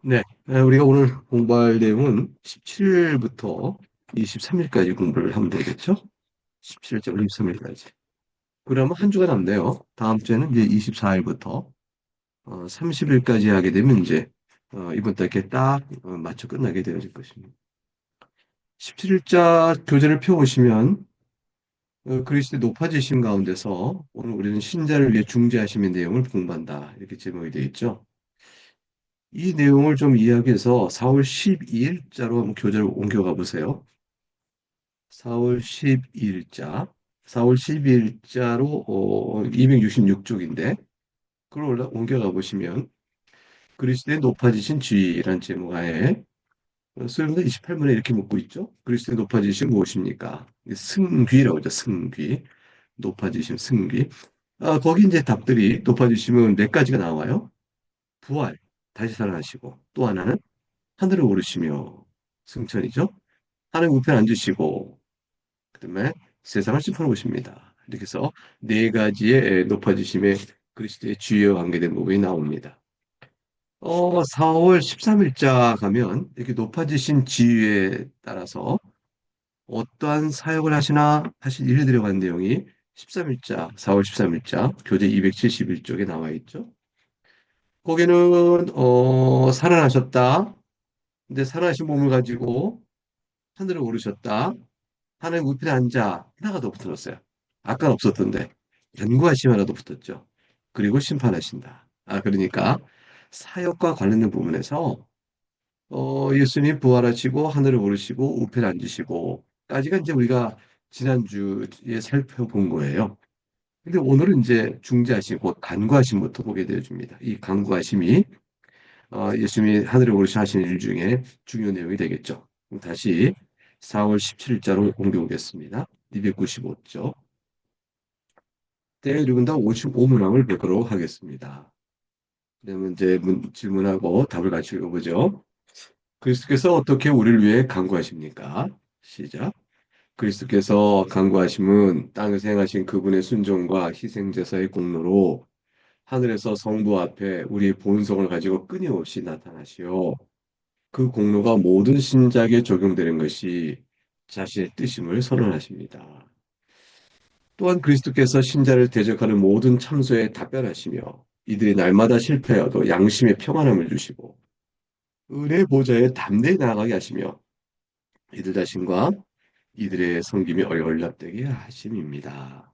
네, 우리가 오늘 공부할 내용은 17일부터 23일까지 공부를 하면 되겠죠? 17일부터 23일까지. 그러면 한 주가 남네요. 다음 주에는 이제 24일부터 30일까지 하게 되면 이제 이번 달 이렇게 딱 맞춰 끝나게 되어질 것입니다. 17일자 교재를 펴보시면 그리스도의 높아지심 가운데서 오늘 우리는 신자를 위해 중재하심의 내용을 공부한다. 이렇게 제목이 되어 있죠. 이 내용을 좀 이야기해서 4월 12일자로 한번 교재를 옮겨가 보세요. 4월 12일자. 4월 12일자로 266쪽인데 그걸 옮겨가 보시면 그리스도의 높아지신 지위라는 제목 하에 수요일마다 28문에 이렇게 묻고 있죠. 그리스도의 높아지신 무엇입니까? 승귀라고 하죠. 승귀. 높아지심, 승귀. 거기 이제 답들이 높아지시면 몇 가지가 나와요. 부활, 다시 살아나시고 또 하나는 하늘을 오르시며 승천이죠. 하늘 우편에 앉으시고 그다음에 세상을 심판해 보십니다. 이렇게 해서 네 가지의 높아지심의 그리스도의 주의와 관계된 부분이 나옵니다. 4월 13일자 가면 이렇게 높아지신 지위에 따라서 어떠한 사역을 하시나 하신 일을 들어간 내용이 13일자, 4월 13일자 교재 271쪽에 나와 있죠. 거기는 살아나셨다. 근데 살아나신 몸을 가지고 하늘을 오르셨다. 하나님 우편에 앉아 하나가 더 붙어졌어요. 아까는 없었던데 간구하심 하나 더 붙었죠. 그리고 심판하신다. 그러니까 사역과 관련된 부분에서 예수님 부활하시고 하늘을 오르시고 우편에 앉으시고까지가 이제 우리가 지난주에 살펴본 거예요. 근데 오늘은 이제 중재하심, 곧 간구하심부터 보게 되어집니다. 이 간구하심이 예수님이 하늘에 오르신 일 중에 중요 내용이 되겠죠. 그럼 다시 4월 17일자로 옮겨오겠습니다. 295쪽. 때에 누군가 55문항을 보도록 하겠습니다. 그러면 이제 질문하고 답을 같이 읽어보죠. 그리스도께서 어떻게 우리를 위해 간구하십니까? 시작. 그리스도께서 간구하심은 땅에서 행하신 그분의 순종과 희생제사의 공로로 하늘에서 성부 앞에 우리 본성을 가지고 끊임없이 나타나시어 그 공로가 모든 신자에게 적용되는 것이 자신의 뜻임을 선언하십니다. 또한 그리스도께서 신자를 대적하는 모든 참소에 답변하시며 이들이 날마다 실패하여도 양심의 평안함을 주시고 은혜 보좌에 담대히 나아가게 하시며 이들 자신과 이들의 섬김이 얼얼락되게 하심입니다.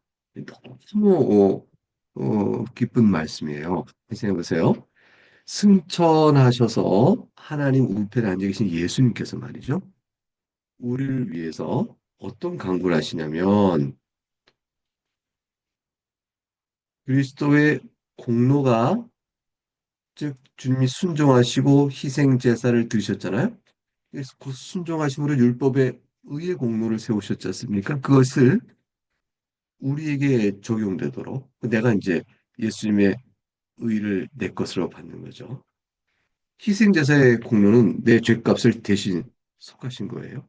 너무 기쁜 말씀이에요. 생각해 보세요. 승천하셔서 하나님 우편에 앉아 계신 예수님께서 말이죠. 우리를 위해서 어떤 강구를 하시냐면 그리스도의 공로가 즉 주님이 순종하시고 희생 제사를 드리셨잖아요. 그래서 그 순종하심으로 율법의 의의 공로를 세우셨지 않습니까? 그것을 우리에게 적용되도록 내가 이제 예수님의 의를 내 것으로 받는 거죠. 희생 제사의 공로는 내 죄값을 대신 속하신 거예요.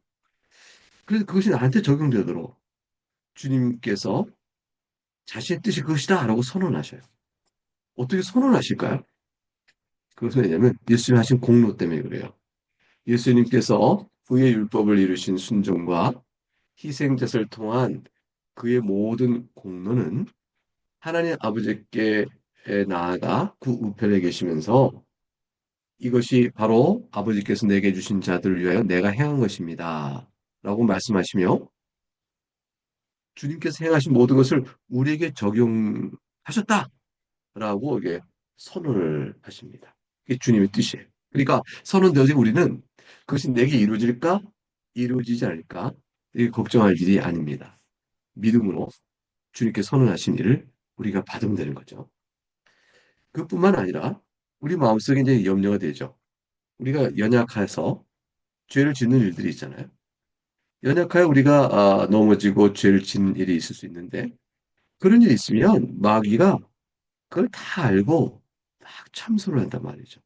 그래서 그것이 나한테 적용되도록 주님께서 자신의 뜻이 그것이다라고 선언하셔요. 어떻게 선언하실까요? 그것은 왜냐하면 예수님 하신 공로 때문에 그래요. 예수님께서 그의 율법을 이루신 순종과 희생제사를 통한 그의 모든 공로는 하나님 아버지께 나아가 그 우편에 계시면서 이것이 바로 아버지께서 내게 주신 자들을 위하여 내가 행한 것입니다. 라고 말씀하시며 주님께서 행하신 모든 것을 우리에게 적용하셨다. 라고 이게 선언을 하십니다. 그게 주님의 뜻이에요. 그러니까 선언되어진 우리는 그것이 내게 이루어질까? 이루어지지 않을까? 이 걱정할 일이 아닙니다. 믿음으로 주님께 선언하신 일을 우리가 받으면 되는 거죠. 그뿐만 아니라 우리 마음속에 이제 염려가 되죠. 우리가 연약해서 죄를 짓는 일들이 있잖아요. 연약하여 우리가 넘어지고 죄를 짓는 일이 있을 수 있는데 그런 일이 있으면 마귀가 그걸 다 알고 막 참소를 한단 말이죠.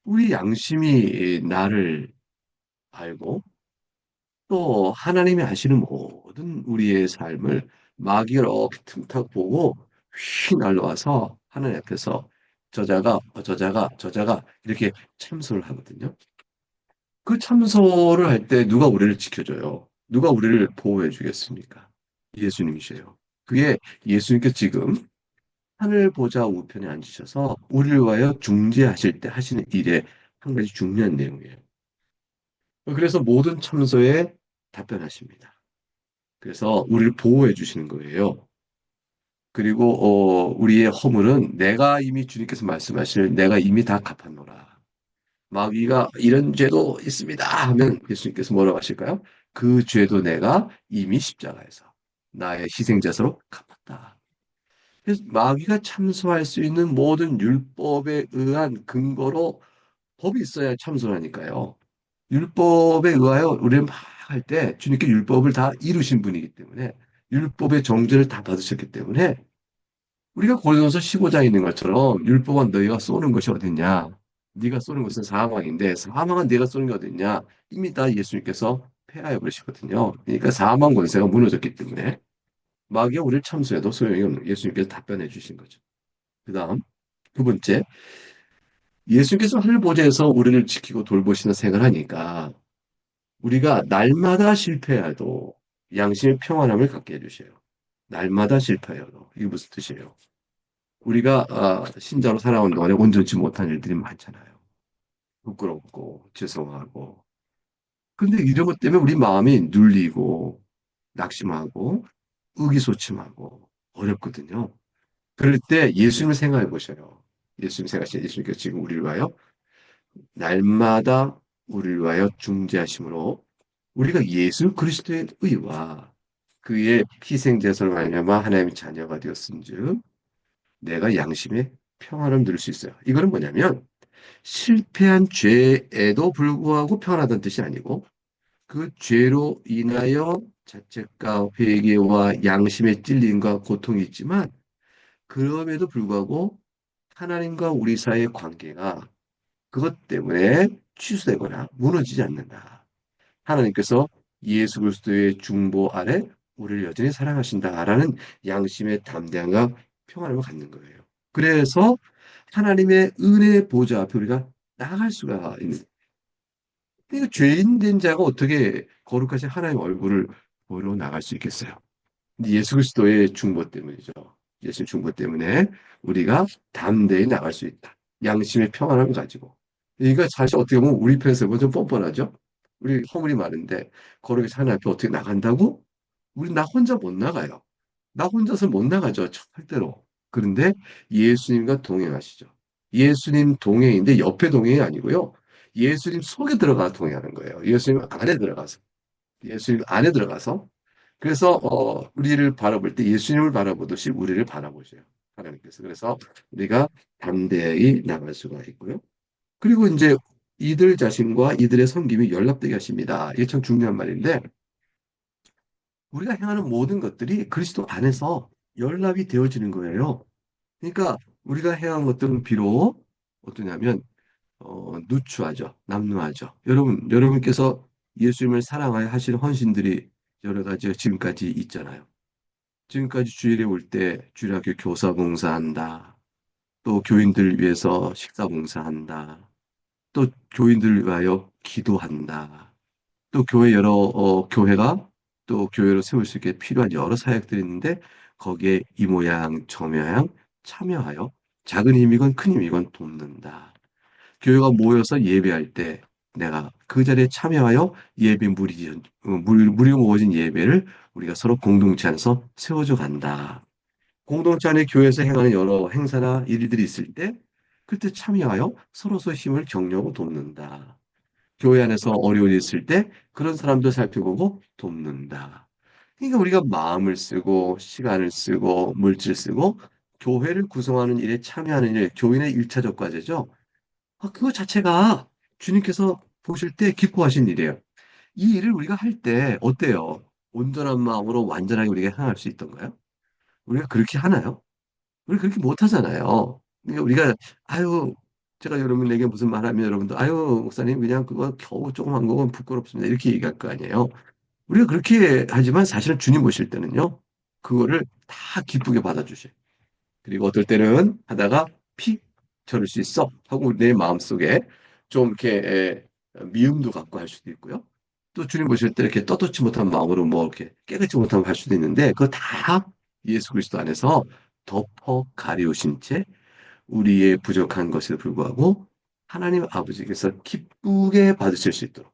우리 양심이 나를 알고 또 하나님이 아시는 모든 우리의 삶을 마귀가 이렇게 틈탁 보고 휙 날라와서 하나님 앞에서 저자가 이렇게 참소를 하거든요. 그 참소를 할 때 누가 우리를 지켜줘요? 누가 우리를 보호해 주겠습니까? 예수님이세요. 그게 예수님께서 지금 하늘 보좌 우편에 앉으셔서 우리를 위하여 중재하실 때 하시는 일의 한 가지 중요한 내용이에요. 그래서 모든 참소에 답변하십니다. 그래서 우리를 보호해 주시는 거예요. 그리고 우리의 허물은 내가 이미 주님께서 말씀하실 내가 이미 다 갚았노라. 마귀가 이런 죄도 있습니다 하면 예수님께서 뭐라고 하실까요? 그 죄도 내가 이미 십자가에서 나의 희생자로 갚았다. 그래서 마귀가 참소할 수 있는 모든 율법에 의한 근거로 법이 있어야 참소하니까요. 율법에 의하여 우리는 막 할 때 주님께 율법을 다 이루신 분이기 때문에 율법의 정죄를 다 받으셨기 때문에 우리가 고린도서 15장에 있는 것처럼 율법은 너희가 쏘는 것이 어딨냐? 네가 쏘는 것은 사망인데 사망은 네가 쏘는 게 어딨냐? 이미 다 예수님께서 폐하해 버리셨거든요. 그러니까 사망 권세가 무너졌기 때문에 마귀가 우리를 참수해도 소용이 없는 예수님께서 답변해 주신 거죠. 그다음 두 번째, 예수님께서 하늘 보좌에서 우리를 지키고 돌보시는 생을 하니까 우리가 날마다 실패해도 양심의 평안함을 갖게 해주셔요. 날마다 실패해도 이게 무슨 뜻이에요? 우리가 신자로 살아온 동안에 온전치 못한 일들이 많잖아요. 부끄럽고 죄송하고. 근데 이런 것 때문에 우리 마음이 눌리고 낙심하고 의기소침하고 어렵거든요. 그럴 때 예수님을 생각해 보셔요. 예수님 생각하시는 예수님께서 지금 우리를 위하여 날마다 우리를 위하여 중재하심으로 우리가 예수 그리스도의 의와 그의 희생제사를 말미암아 하나님의 자녀가 되었은즉 내가 양심의 평안을 누릴 수 있어요. 이거는 뭐냐면 실패한 죄에도 불구하고 평안하다는 뜻이 아니고 그 죄로 인하여 자책과 회개와 양심의 찔림과 고통이 있지만 그럼에도 불구하고 하나님과 우리 사이의 관계가 그것 때문에 취소되거나 무너지지 않는다. 하나님께서 예수 그리스도의 중보 아래 우리를 여전히 사랑하신다라는 양심의 담대함과 평안함을 갖는 거예요. 그래서 하나님의 은혜의 보좌 앞에 우리가 나아갈 수가 있는. 이거 죄인 된 자가 어떻게 거룩하신 하나님의 얼굴을 보러 나갈 수 있겠어요? 근데 예수 그리스도의 중보 때문이죠. 예수 중보 때문에 우리가 담대히 나갈 수 있다. 양심의 평안함을 가지고. 이거 사실 어떻게 보면 우리 편에서 보면 좀 뻔뻔하죠? 우리 허물이 많은데 거룩해서 하나님 앞에 어떻게 나간다고? 우리 나 혼자 못 나가요. 나 혼자서 못 나가죠. 절대로. 그런데 예수님과 동행하시죠. 예수님 동행인데 옆에 동행이 아니고요. 예수님 속에 들어가 동행하는 거예요. 예수님 안에 들어가서. 예수님 안에 들어가서. 그래서 우리를 바라볼 때 예수님을 바라보듯이 우리를 바라보세요. 하나님께서. 그래서 우리가 담대히 나갈 수가 있고요. 그리고 이제 이들 자신과 이들의 섬김이 연락되게 하십니다. 이게 참 중요한 말인데 우리가 행하는 모든 것들이 그리스도 안에서 연락이 되어지는 거예요. 그러니까 우리가 행한 것들은 비록 어떠냐면 누추하죠. 남루하죠. 여러분께서 예수님을 사랑하여 하신 헌신들이 여러 가지 지금까지 있잖아요. 지금까지 주일에 올 때 주일학교 교사 봉사한다. 또 교인들을 위해서 식사 봉사한다. 또 교인들을 위하여 기도한다. 또 교회 교회가 또 교회로 세울 수 있게 필요한 여러 사역들이 있는데 거기에 이 모양 저 모양 참여하여 작은 힘이건 큰 힘이건 돕는다. 교회가 모여서 예배할 때 내가 그 자리에 참여하여 예배 무리 모어진 예배를 우리가 서로 공동체 안에서 세워줘 간다. 공동체 안에 교회에서 행하는 여러 행사나 일들이 있을 때 그때 참여하여 서로서로 힘을 격려하고 돕는다. 교회 안에서 어려움이 있을 때 그런 사람들 살펴보고 돕는다. 그러니까 우리가 마음을 쓰고 시간을 쓰고 물질 쓰고 교회를 구성하는 일에 참여하는 일, 교인의 일차적 과제죠. 그거 자체가 주님께서 보실 때 기뻐하신 일이에요. 이 일을 우리가 할 때 어때요? 온전한 마음으로 완전하게 우리가 행할 수 있던가요? 우리가 그렇게 하나요? 우리 그렇게 못하잖아요. 그러니까 우리가 아유 제가 여러분에게 무슨 말하면 여러분도 아유 목사님 그냥 그거 겨우 조금 한 거건 부끄럽습니다 이렇게 얘기할 거 아니에요. 우리가 그렇게 하지만 사실은 주님 보실 때는요 그거를 다 기쁘게 받아주셔요. 그리고 어떨 때는 하다가 픽 저럴 수 있어 하고 내 마음속에 좀 이렇게 미움도 갖고 할 수도 있고요. 또 주님 보실 때 이렇게 떳떳지 못한 마음으로 뭐 이렇게 깨끗이 못하면 할 수도 있는데 그거 다 예수 그리스도 안에서 덮어 가리우신 채 우리의 부족한 것에 불구하고 하나님 아버지께서 기쁘게 받으실 수 있도록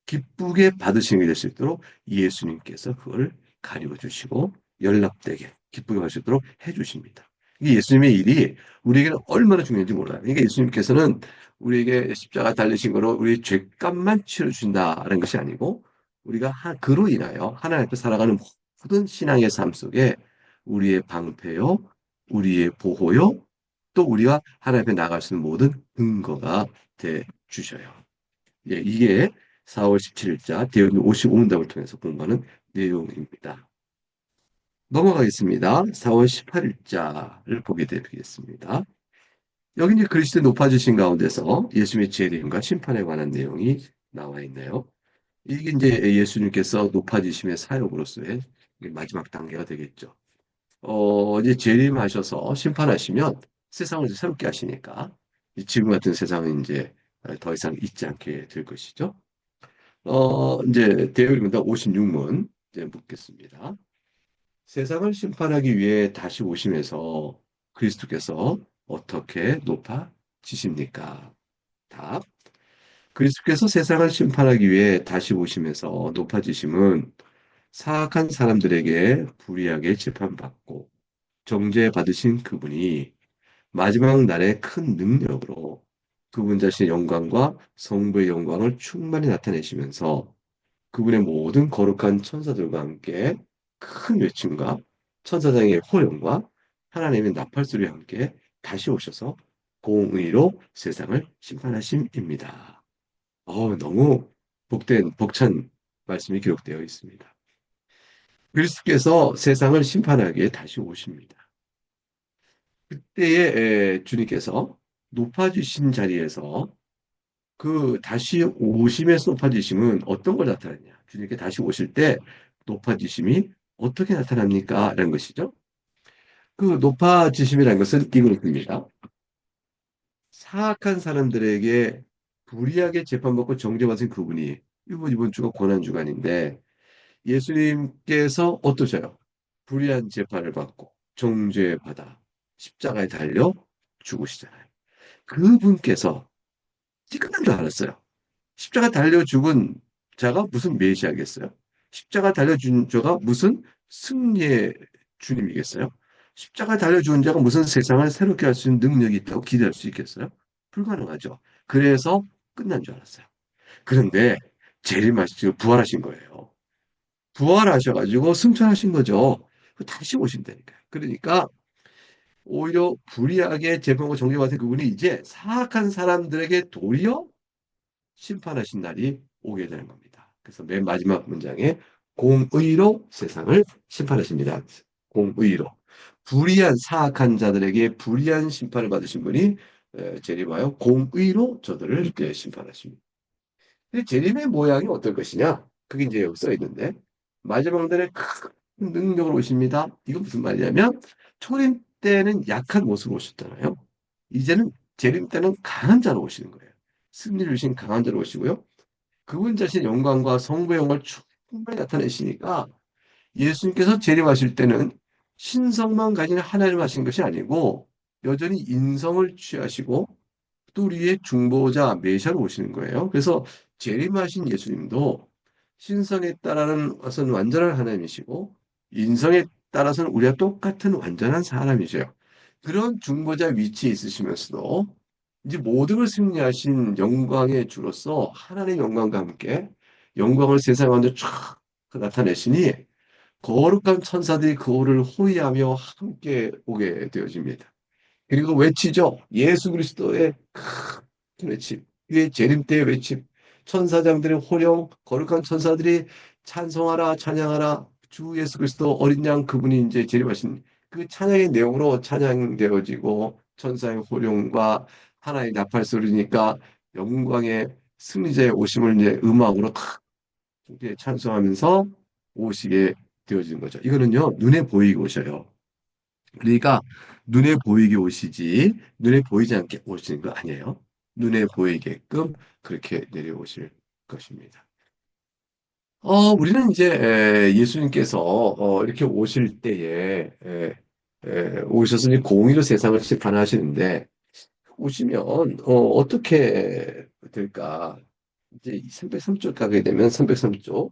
기쁘게 받으시게 될 수 있도록 예수님께서 그걸 가리워 주시고 연락되게 기쁘게 받을 수 있도록 해 주십니다. 이 예수님의 일이 우리에게는 얼마나 중요한지 몰라요. 그러니까 예수님께서는 우리에게 십자가 달리신 거로 우리의 죄값만 치러 주신다는 것이 아니고 우리가 그로 인하여 하나님 앞에 살아가는 모든 신앙의 삶 속에 우리의 방패요, 우리의 보호요, 또 우리가 하나님 앞에 나갈 수 있는 모든 근거가 돼 주셔요. 예, 이게 4월 17일자 대언 55문답을 통해서 공부하는 내용입니다. 넘어가겠습니다. 4월 18일자를 보게 되겠습니다. 여기 이제 그리스도 높아지신 가운데서 예수님의 재림과 심판에 관한 내용이 나와 있네요. 이게 이제 예수님께서 높아지심의 사역으로서의 마지막 단계가 되겠죠. 이제 재림하셔서 심판하시면 세상을 이제 새롭게 하시니까 지금 같은 세상은 이제 더 이상 있지 않게 될 것이죠. 이제 대열입니다. 56문 이제 묻겠습니다. 세상을 심판하기 위해 다시 오심에서 그리스도께서 어떻게 높아지십니까? 답. 그리스도께서 세상을 심판하기 위해 다시 오심에서 높아지심은 사악한 사람들에게 불의하게 재판받고 정죄받으신 그분이 마지막 날에 큰 능력으로 그분 자신의 영광과 성부의 영광을 충만히 나타내시면서 그분의 모든 거룩한 천사들과 함께 큰 외침과 천사장의 호령과 하나님의 나팔소리와 함께 다시 오셔서 공의로 세상을 심판하심입니다. 너무 벅찬 말씀이 기록되어 있습니다. 그리스도께서 세상을 심판하기에 다시 오십니다. 그때에 주님께서 높아지신 자리에서 그 다시 오심에서 높아지심은 어떤 걸 나타내냐? 주님께 다시 오실 때 높아지심이 어떻게 나타납니까? 라는 것이죠. 그 높아지심이라는 것은 이것입니다. 사악한 사람들에게 불의하게 재판받고 정죄받은 그분이 이번 주가 고난주간인데 예수님께서 어떠셔요? 불의한 재판을 받고 정죄받아 십자가에 달려 죽으시잖아요. 그분께서 끝난 줄 알았어요. 십자가 달려 죽은 자가 무슨 메시아겠어요? 십자가 달려 죽은 자가 무슨 승리의 주님이겠어요? 십자가 달려 죽은 자가 무슨 세상을 새롭게 할 수 있는 능력이 있다고 기대할 수 있겠어요? 불가능하죠. 그래서 끝난 줄 알았어요. 그런데 재림하시고 부활하신 거예요. 부활하셔가지고 승천하신 거죠. 다시 오신다니까요. 그러니까 오히려 불의하게 재판과 정죄받은 그분이 이제 사악한 사람들에게 도리어 심판하신 날이 오게 되는 겁니다. 그래서 맨 마지막 문장에 공의로 세상을 심판하십니다. 공의로. 불의한 사악한 자들에게 불의한 심판을 받으신 분이 재림하여 공의로 저들을 이렇게 심판하십니다. 근데 재림의 모양이 어떨 것이냐? 그게 이제 여기 써 있는데 마지막 날에 큰 능력으로 오십니다. 이건 무슨 말이냐면 초림 때는 약한 모습으로 오셨잖아요. 이제는 재림 때는 강한 자로 오시는 거예요. 승리를 주신 강한 자로 오시고요. 그분 자신의 영광과 성부의 영광을 충분히 나타내시니까 예수님께서 재림하실 때는 신성만 가진 하나님 하신 것이 아니고 여전히 인성을 취하시고 또 우리의 중보자 메시아로 오시는 거예요. 그래서 재림하신 예수님도 신성에 따라서는 완전한 하나님이시고 인성에 따라서는 우리와 똑같은 완전한 사람이세요. 그런 중보자 위치에 있으시면서도 이제 모든 걸 승리하신 영광의 주로서 하나님의 영광과 함께 영광을 세상 가운데 쫙 나타내시니 거룩한 천사들이 그를 호위하며 함께 오게 되어집니다. 그리고 외치죠. 예수 그리스도의 큰 외침. 그의 재림 때의 외침. 천사장들의 호령, 거룩한 천사들이 찬송하라, 찬양하라. 주 예수 그리스도 어린 양 그분이 이제 재림하신 그 찬양의 내용으로 찬양되어지고 천사의 호령과 하나의 나팔 소리니까 영광의 승리자의 오심을 이제 음악으로 탁 이렇게 찬송하면서 오시게 되어지는 거죠. 이거는요, 눈에 보이게 오셔요. 그러니까 눈에 보이게 오시지 눈에 보이지 않게 오시는 거 아니에요. 눈에 보이게끔 그렇게 내려오실 것입니다. 우리는 이제 예수님께서 이렇게 오실 때에 오셔서 이제 공의로 세상을 심판하시는데 오시면 어떻게 될까? 이제 303쪽 가게 되면 303쪽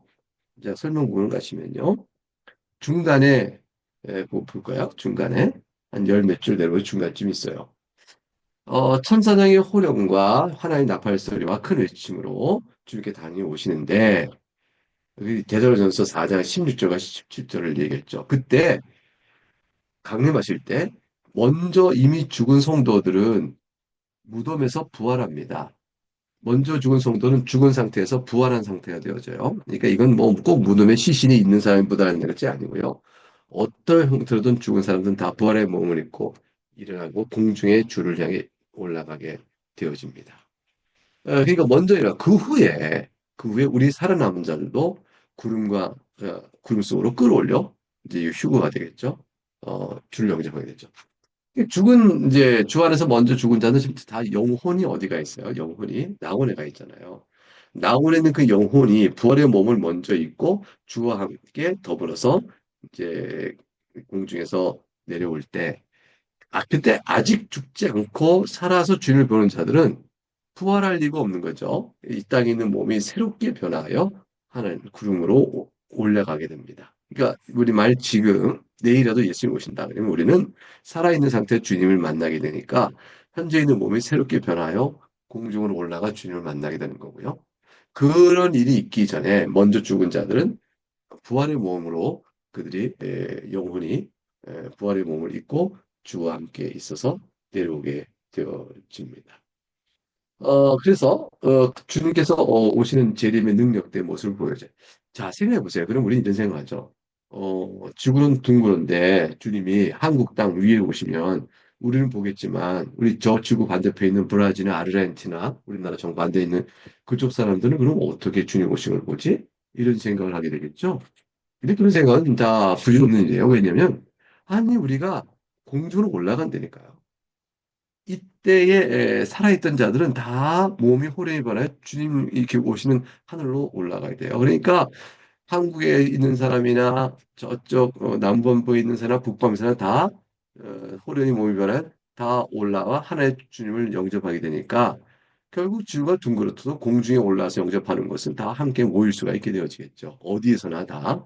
이제 설명 부분을 가시면요. 중간에 볼까요? 중간에 한 열 몇 줄 내려오면 중간쯤 있어요. 천사장의 호령과 하나의 나팔 소리와 큰 외침으로 주님께 당이 오시는데 여기 데살로전서 4장 16절과 17절을 얘기했죠. 그때 강림하실 때 먼저 이미 죽은 성도들은 무덤에서 부활합니다. 먼저 죽은 성도는 죽은 상태에서 부활한 상태가 되어져요. 그러니까 이건 뭐 꼭 무덤에 시신이 있는 사람보다는 것이 아니고요. 어떤 형태로든 죽은 사람들은 다 부활의 몸을 입고 일어나고 공중에 주를 향해 올라가게 되어집니다. 그러니까 먼저 일어나 그 후에 우리 살아남은 자들도 구름과 구름 속으로 끌어올려 이제 휴거가 되겠죠. 주를 영접하게 되죠. 죽은 이제 주 안에서 먼저 죽은 자는 지금 다 영혼이 어디가 있어요? 영혼이 낙원에 가 있잖아요. 낙원에 있는 그 영혼이 부활의 몸을 먼저 입고 주와 함께 더불어서 이제 공중에서 내려올 때, 그때 아직 죽지 않고 살아서 주님을 보는 자들은 부활할 리가 없는 거죠. 이 땅에 있는 몸이 새롭게 변하여 하늘 구름으로 올라가게 됩니다. 그러니까 우리 말 지금 내일이라도 예수님 오신다. 그러면 우리는 살아있는 상태 주님을 만나게 되니까 현재 있는 몸이 새롭게 변하여 공중으로 올라가 주님을 만나게 되는 거고요. 그런 일이 있기 전에 먼저 죽은 자들은 부활의 몸으로 그들이 영혼이 부활의 몸을 입고 주와 함께 있어서 내려오게 되어집니다. 그래서 주님께서 오시는 재림의 능력된 모습을 보여줘요. 자, 생각해 보세요. 그럼 우리는 이런 생각하죠. 지구는 둥그런데 주님이 한국 땅 위에 오시면 우리는 보겠지만 우리 저 지구 반대편에 있는 브라질이나 아르헨티나 우리나라 정반대에 있는 그쪽 사람들은 그럼 어떻게 주님 오신 걸 보지? 이런 생각을 하게 되겠죠. 근데 그런 생각은 다 부질없는 일이에요. 왜냐면 아니 우리가 공중으로 올라간다니까요. 이때에 살아있던 자들은 다 몸이 호련히 변해 주님 이렇게 오시는 하늘로 올라가야 돼요. 그러니까 한국에 있는 사람이나 저쪽 남반부에 있는 사람, 북반부에 사람 다 호련히 몸이 변해 다 올라와 하나의 주님을 영접하게 되니까 결국 지구가 둥그렇어도 공중에 올라와서 영접하는 것은 다 함께 모일 수가 있게 되어지겠죠. 어디에서나 다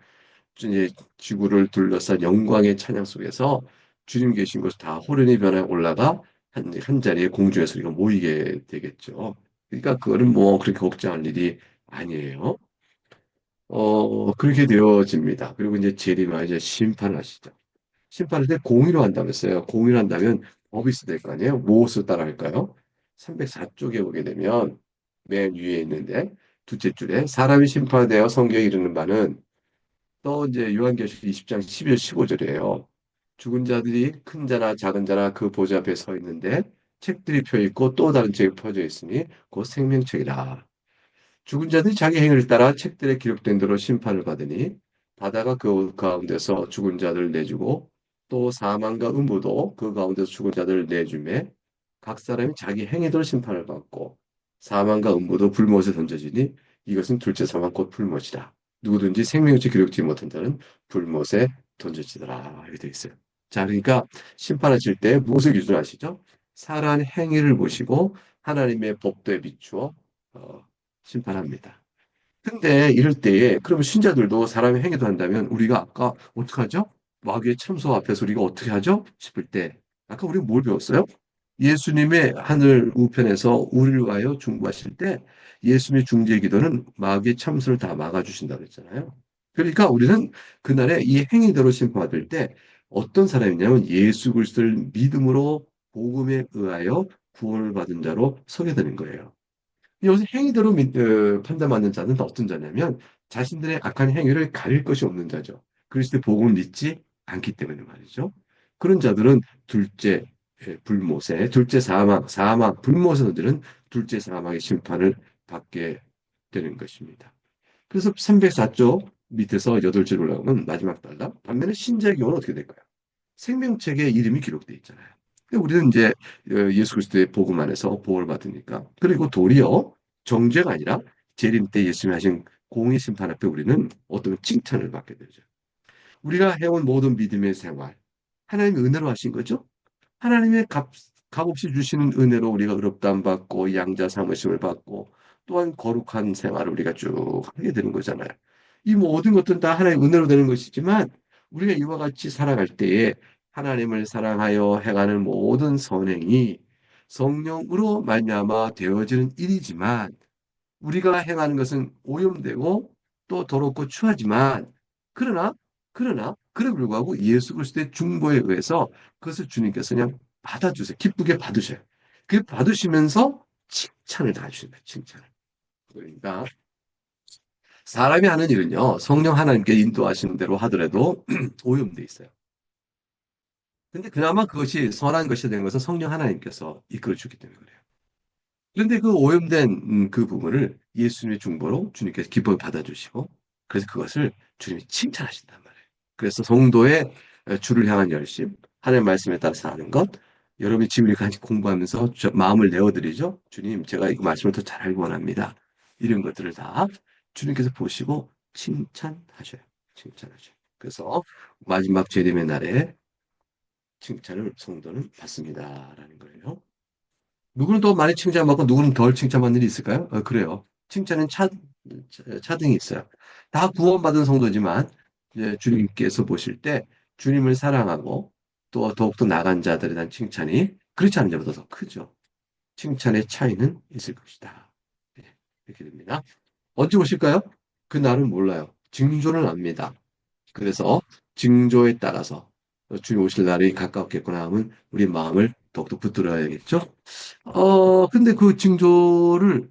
이제 지구를 둘러싼 영광의 찬양 속에서 주님 계신 곳 다 호련히 변해 올라가 한 자리에 공중에서 우리가 모이게 되겠죠. 그러니까 그거는 뭐 그렇게 걱정할 일이 아니에요. 그렇게 되어집니다. 그리고 이제 재림하 이제 심판하시죠. 심판할 때 공의로 한다면서요. 공의로 한다면 법이 있어야 될 거 아니에요. 무엇을 따라 할까요? 304쪽에 보게 되면 맨 위에 있는데 둘째 줄에 사람이 심판되어 성경에 이르는 바는 또 이제 요한계시록 20장 11, 15절이에요. 죽은 자들이 큰 자나 작은 자나 그 보좌 앞에 서 있는데 책들이 펴 있고 또 다른 책이 펴져 있으니 곧 생명책이라. 죽은 자들이 자기 행위를 따라 책들에 기록된 대로 심판을 받으니 바다가 그 가운데서 죽은 자들을 내주고 또 사망과 음부도 그 가운데서 죽은 자들을 내주매 각 사람이 자기 행위대로 심판을 받고 사망과 음부도 불못에 던져지니 이것은 둘째 사망 곧 불못이라. 누구든지 생명의 기록지 못한 자는 불못에 던져지더라. 이렇게 되어 있어요. 자, 그러니까 심판하실 때 무엇을 기준하시죠? 사람 행위를 보시고 하나님의 법도에 비추어 어, 심판합니다. 근데 이럴 때에 그러면 신자들도 사람의 행위도 한다면 우리가 아까 어떻게 하죠? 마귀의 참소 앞에서 우리가 어떻게 하죠? 싶을 때 아까 우리가 뭘 배웠어요? 예수님의 하늘 우편에서 우리를 위하여 중보하실 때 예수님의 중재 기도는 마귀의 참소를 다 막아주신다고 했잖아요. 그러니까 우리는 그날에 이 행위대로 심판받을 때 어떤 사람이냐면 예수 그리스도를 믿음으로 복음에 의하여 구원을 받은 자로 서게 되는 거예요. 여기서 행위대로 판단받는 자는 어떤 자냐면 자신들의 악한 행위를 가릴 것이 없는 자죠. 그리스도의 복음을 믿지 않기 때문에 말이죠. 그런 자들은 둘째 불못에 둘째 사망 불못에서들은 둘째 사망의 심판을 받게 되는 것입니다. 그래서 304쪽 밑에서 8줄 올라가면 마지막 단락 반면에 신자의 경우는 어떻게 될까요? 생명책에 이름이 기록되어 있잖아요. 근데 우리는 이제 예수 그리스도의 복음 안에서 복을 받으니까. 그리고 도리어 정죄가 아니라 재림 때 예수님이 하신 공의 심판 앞에 우리는 어떤 칭찬을 받게 되죠. 우리가 해온 모든 믿음의 생활, 하나님이 은혜로 하신 거죠. 하나님의 값없이 주시는 은혜로 우리가 의롭다함 받고 양자 삼으심을 받고 또한 거룩한 생활을 우리가 쭉 하게 되는 거잖아요. 이 모든 것들은 다 하나님의 은혜로 되는 것이지만 우리가 이와 같이 살아갈 때에 하나님을 사랑하여 행하는 모든 선행이 성령으로 말미암아 되어지는 일이지만 우리가 행하는 것은 오염되고 또 더럽고 추하지만 그러나 그럼에도 불구하고 예수 그리스도의 중보에 의해서 그것을 주님께서 그냥 받아주세요. 기쁘게 받으셔요. 그 받으시면서 칭찬을 다 주십니다. 칭찬을. 그러니까 사람이 하는 일은요. 성령 하나님께 인도하시는 대로 하더라도 오염돼 있어요. 근데 그나마 그것이 선한 것이 된 것은 성령 하나님께서 이끌어 주기 때문에 그래요. 그런데 그 오염된 그 부분을 예수님의 중보로 주님께서 기뻐 받아주시고 그래서 그것을 주님이 칭찬하신단 말이에요. 그래서 성도의 주를 향한 열심, 하나님의 말씀에 따라 사는 것, 여러분이 지금 이렇게 같이 공부하면서 마음을 내어드리죠. 주님, 제가 이 말씀을 더 잘 알고 원합니다. 이런 것들을 다 주님께서 보시고 칭찬하셔요. 칭찬하셔요. 그래서 마지막 재림의 날에 칭찬을 성도는 받습니다라는 거예요. 누구는 더 많이 칭찬받고 누구는 덜 칭찬받는 일이 있을까요? 그래요. 칭찬은 차등이 있어요. 다 구원받은 성도지만 이제 주님께서 보실 때 주님을 사랑하고 또 더욱더 나간 자들에 대한 칭찬이 그렇지 않은 자보다 더 크죠. 칭찬의 차이는 있을 것이다. 네, 이렇게 됩니다. 언제 오실까요? 그 날은 몰라요. 징조는 압니다. 그래서 징조에 따라서 주님 오실 날이 가깝겠구나 하면 우리 마음을 더욱더 붙들어야겠죠? 근데 그 징조를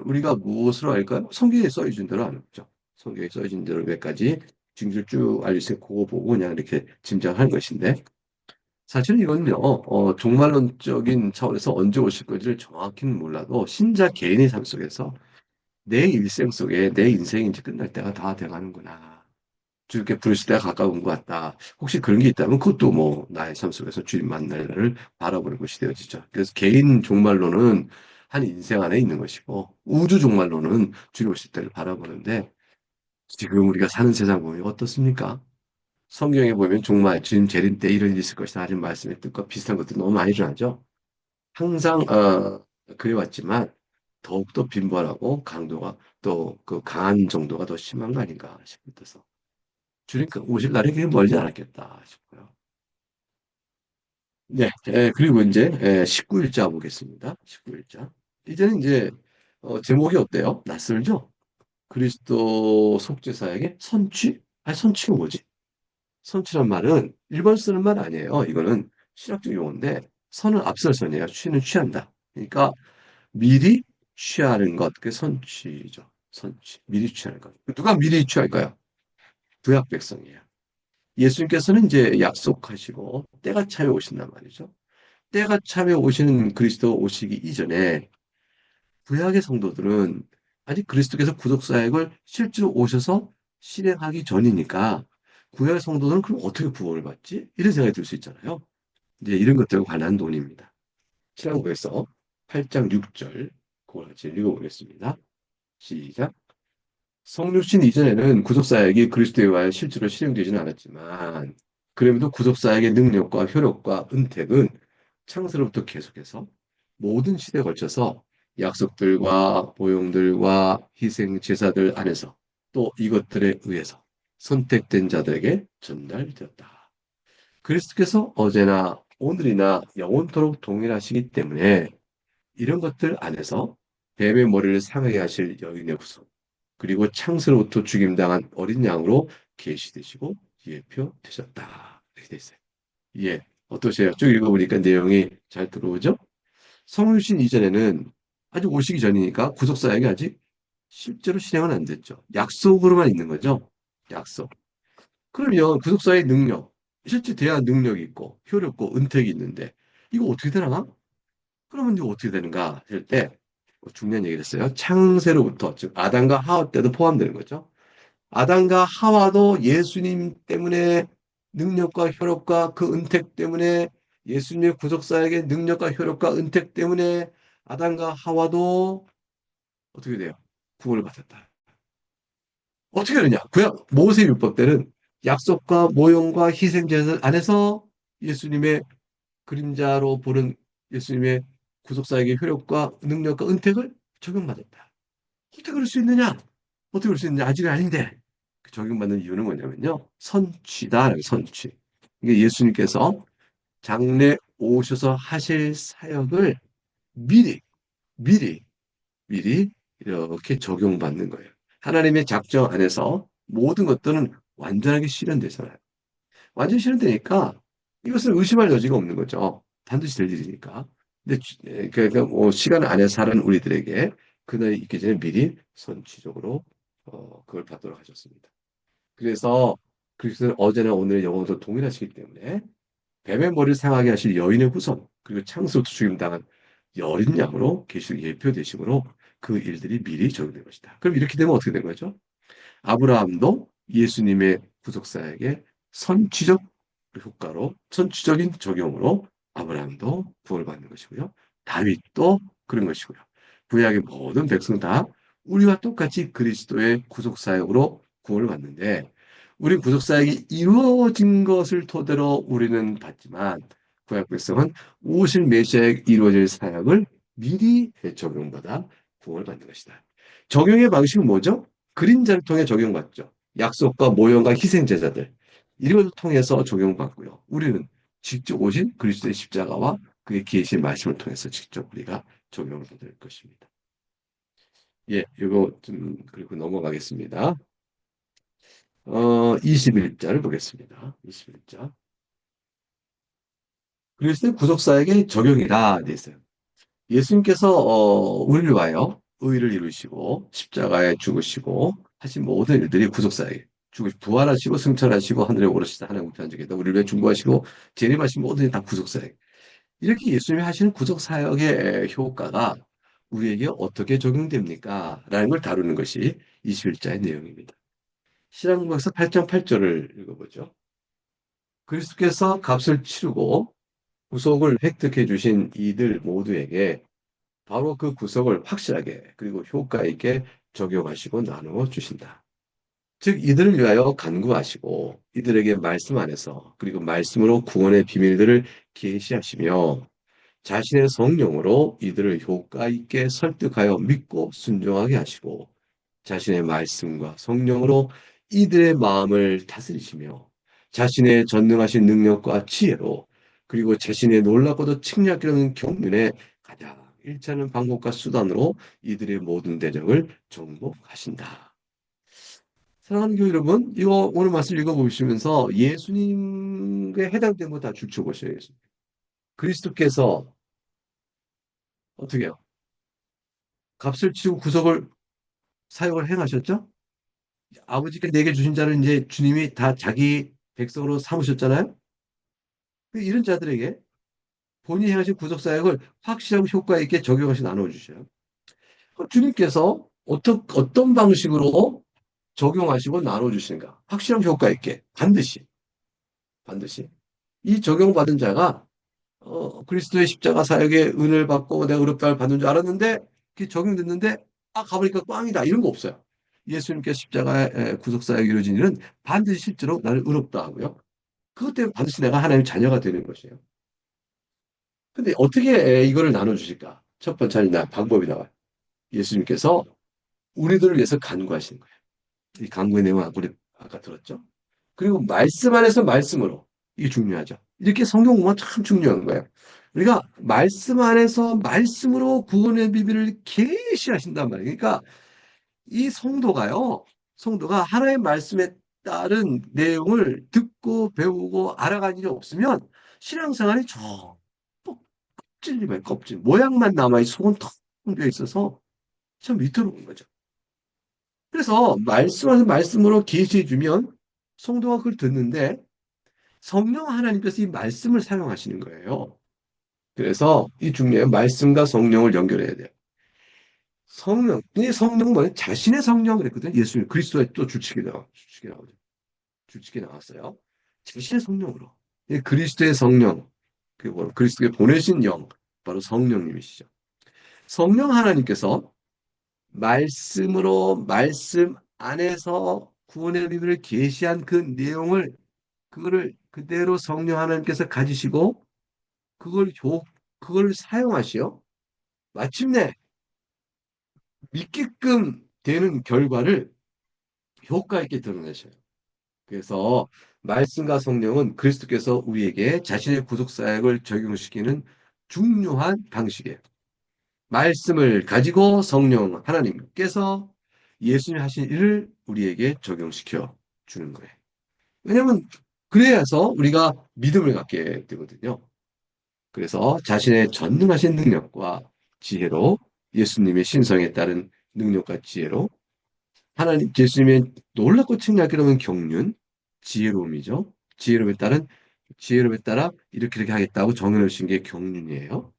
우리가 무엇으로 알까요? 성경에 써있는 대로 알았죠. 성경에 써있는 대로 몇 가지 징조를 쭉 알려주세요. 그거 보고 그냥 이렇게 짐작한 것인데 사실은 이건요, 종말론적인 차원에서 언제 오실 건지를 정확히는 몰라도 신자 개인의 삶 속에서 내 일생 속에 내 인생이 이제 끝날 때가 다 돼가는구나. 주님께 부르실 때가 가까운 것 같다. 혹시 그런 게 있다면 그것도 뭐 나의 삶 속에서 주님 만날 날을 바라보는 것이 되어지죠. 그래서 개인 종말로는 한 인생 안에 있는 것이고 우주 종말로는 주님 오실 때를 바라보는데 지금 우리가 사는 세상 보면 어떻습니까? 성경에 보면 종말, 주님 재림 때 이런 일이 있을 것이다 하는 말씀의 뜻과 비슷한 것들이 너무 많이 일어나죠. 항상 그래왔지만 더욱더 빈번하고 강도가 또 그 강한 정도가 더 심한 거 아닌가 싶어서 주님 그 오실 날이 그렇게 멀지 않았겠다 싶어요. 네, 그리고 이제 19일자 보겠습니다. 19일자. 이제는 이제 제목이 어때요? 낯설죠? 그리스도 속죄사에게 선취? 아니 선취가 뭐지? 선취란 말은 일반 쓰는 말 아니에요. 이거는 신학적 용어인데 선은 앞설선이에요. 취는 취한다. 그러니까 미리 취하는 것, 그게 선취죠. 선취. 미리 취하는 것. 누가 미리 취할까요? 구약 백성이에요. 예수님께서는 이제 약속하시고 때가 차에 오신단 말이죠. 때가 차에 오시는 그리스도 오시기 이전에 구약의 성도들은 아직 그리스도께서 구속 사역을 실제로 오셔서 실행하기 전이니까 구약의 성도들은 그럼 어떻게 구원을 받지? 이런 생각이 들 수 있잖아요. 이제 이런 것들과 관한 논의입니다. 신약국에서 8장 6절 그걸 같이 읽어보겠습니다. 시작. 성육신 이전에는 구속사역이 그리스도에 의하여 실제로 실행되지는 않았지만 그럼에도 구속사역의 능력과 효력과 은택은 창세로부터 계속해서 모든 시대에 걸쳐서 약속들과 보용들과 희생 제사들 안에서 또 이것들에 의해서 선택된 자들에게 전달되었다. 그리스도께서 어제나 오늘이나 영원토록 동일하시기 때문에 이런 것들 안에서 뱀의 머리를 상하게 하실 여인의 후손 그리고 창세로부터 죽임당한 어린 양으로 계시되시고 예표되셨다. 이렇게 돼 있어요. 예, 어떠세요? 쭉 읽어보니까 내용이 잘 들어오죠? 성육신 이전에는 아직 오시기 전이니까 구속사역이 아직 실제로 실행은 안 됐죠. 약속으로만 있는 거죠. 약속. 그러면 구속사의 능력, 실제 대한 능력이 있고 효력고 은택이 있는데 이거 어떻게 되나? 그러면 이거 어떻게 되는가 할 때 중요한 얘기를 했어요. 창세로부터 즉 아담과 하와 때도 포함되는 거죠. 아담과 하와도 예수님 때문에 능력과 효력과 그 은택 때문에 예수님의 구속사역의 능력과 효력과 은택 때문에 아담과 하와도 어떻게 돼요? 구원을 받았다. 어떻게 되느냐? 구약 모세 율법 때는 약속과 모형과 희생제를 안에서 예수님의 그림자로 보는 예수님의 구속사역의 효력과 능력과 은택을 적용받았다. 어떻게 그럴 수 있느냐? 어떻게 그럴 수 있느냐? 아직은 아닌데. 그 적용받는 이유는 뭐냐면요. 선취다. 선취. 이게 예수님께서 장래 오셔서 하실 사역을 미리, 미리, 미리 이렇게 적용받는 거예요. 하나님의 작정 안에서 모든 것들은 완전하게 실현되잖아요. 완전히 실현되니까 이것을 의심할 여지가 없는 거죠. 반드시 될 일이니까. 근데 그러니까 뭐 시간 안에 사는 우리들에게 그날이 있기 전에 미리 선취적으로 그걸 받도록 하셨습니다. 그래서 그리스도는 어제나 오늘의 영혼도 동일하시기 때문에 뱀의 머리를 상하게 하실 여인의 후손 그리고 창세부터 죽임당한 여린 양으로 계시 예표되심으로 그 일들이 미리 적용된 것이다. 그럼 이렇게 되면 어떻게 된 거죠? 아브라함도 예수님의 구속사에게 선취적 효과로 선취적인 적용으로 아브라함도 구원을 받는 것이고요. 다윗도 그런 것이고요. 구약의 모든 백성 다 우리와 똑같이 그리스도의 구속사역으로 구원을 받는데 우리 구속사역이 이루어진 것을 토대로 우리는 받지만 구약 백성은 오실 메시아에 이루어질 사역을 미리 적용받아 구원을 받는 것이다. 적용의 방식은 뭐죠? 그림자를 통해 적용받죠. 약속과 모형과 희생제자들. 이걸 통해서 적용받고요. 우리는 직접 오신 그리스도의 십자가와 그의 계신 말씀을 통해서 직접 우리가 적용을 받을 것입니다. 예, 이거 좀 그리고 넘어가겠습니다. 21절을 보겠습니다. 21절. 그리스도의 구속사에게 적용이라 돼 있어요. 예수님께서 우리를 위하여 의를 이루시고 십자가에 죽으시고 하신 모든 일들이 구속사에 부활하시고 승천하시고 하늘에 오르시다 하나님 우편에 앉으겠다 우리를 위해 중보하시고 재림하신 모든 일다 구속사역 이렇게 예수님이 하시는 구속사역의 효과가 우리에게 어떻게 적용됩니까? 라는 걸 다루는 것이 21자의 내용입니다. 신약성경에서 8장 8절을 읽어보죠. 그리스도께서 값을 치르고 구속을 획득해 주신 이들 모두에게 바로 그 구석을 확실하게 그리고 효과 있게 적용하시고 나누어 주신다. 즉 이들을 위하여 간구하시고 이들에게 말씀 안에서 그리고 말씀으로 구원의 비밀들을 계시하시며 자신의 성령으로 이들을 효과 있게 설득하여 믿고 순종하게 하시고 자신의 말씀과 성령으로 이들의 마음을 다스리시며 자신의 전능하신 능력과 지혜로 그리고 자신의 놀랍고도 측량하는 경륜에 가장 일치하는 방법과 수단으로 이들의 모든 대적을 정복하신다. 사랑하는 교회 여러분, 이거 오늘 말씀 읽어보시면서 예수님에 해당된 거 다 줄쳐보셔요. 예수님. 그리스도께서 어떻게 해요? 값을 치고 구속을 사역을 행하셨죠? 아버지께 내게 주신 자를 이제 주님이 다 자기 백성으로 삼으셨잖아요. 이런 자들에게 본인이 행하신 구속 사역을 확실하고 효과 있게 적용하시 나눠 주셔요. 주님께서 어떤 방식으로 적용하시고 나눠 주시는가? 확실하고 효과 있게 반드시 이 적용받은 자가 그리스도의 십자가 사역의 은혜를 받고 내가 의롭다를 받는 줄 알았는데 그게 적용됐는데 가보니까 꽝이다 이런 거 없어요. 예수님께 십자가의 구속사역이 이루어진 일은 반드시 실제로 나를 의롭다 하고요. 그것 때문에 반드시 내가 하나님의 자녀가 되는 것이에요. 근데 어떻게 이거를 나눠주실까? 첫 번째 방법이 나와요. 예수님께서 우리들을 위해서 간구하시는 거예요. 이 간구의 내용은 우리 아까 들었죠? 그리고 말씀 안에서 말씀으로. 이게 중요하죠. 이렇게 성경 공부가 참 중요한 거예요. 우리가 말씀 안에서 말씀으로 구원의 비밀을 계시하신단 말이에요. 그러니까 이 성도가 하나의 말씀에 따른 내용을 듣고 배우고 알아간 일이 없으면 신앙생활이 저 껍질이면 껍질, 모양만 남아있 속은 텅 비어 있어서 참 위태로운 거죠. 그래서 말씀하신 말씀으로 계시해 주면 성도가 그걸 듣는데 성령 하나님께서 이 말씀을 사용하시는 거예요. 그래서 이 중요한 말씀과 성령을 연결해야 돼요. 이 성령은 뭐예요? 자신의 성령 그랬거든요. 예수님 그리스도의 또 주칙이 나오죠. 주칙이 나왔어요. 자신의 성령으로. 이 그리스도의 성령, 그리고 그리스도의 보내신 영, 바로 성령님이시죠. 성령 하나님께서 말씀으로 말씀 안에서 구원의 의미를 계시한 그 내용을 그거를 그대로 성령 하나님께서 가지시고 그걸 그걸 사용하시어 마침내 믿게끔 되는 결과를 효과 있게 드러내셔요. 그래서 말씀과 성령은 그리스도께서 우리에게 자신의 구속 사역을 적용시키는 중요한 방식이에요. 말씀을 가지고 성령 하나님께서 예수님이 하신 일을 우리에게 적용시켜 주는 거예요. 왜냐하면 그래야서 우리가 믿음을 갖게 되거든요. 그래서 자신의 전능하신 능력과 지혜로 예수님의 신성에 따른 능력과 지혜로 하나님 예수님의 놀랍고 측량하기로는 경륜, 지혜로움이죠. 지혜로움에 따라 이렇게 하겠다고 정해놓으신 게 경륜이에요.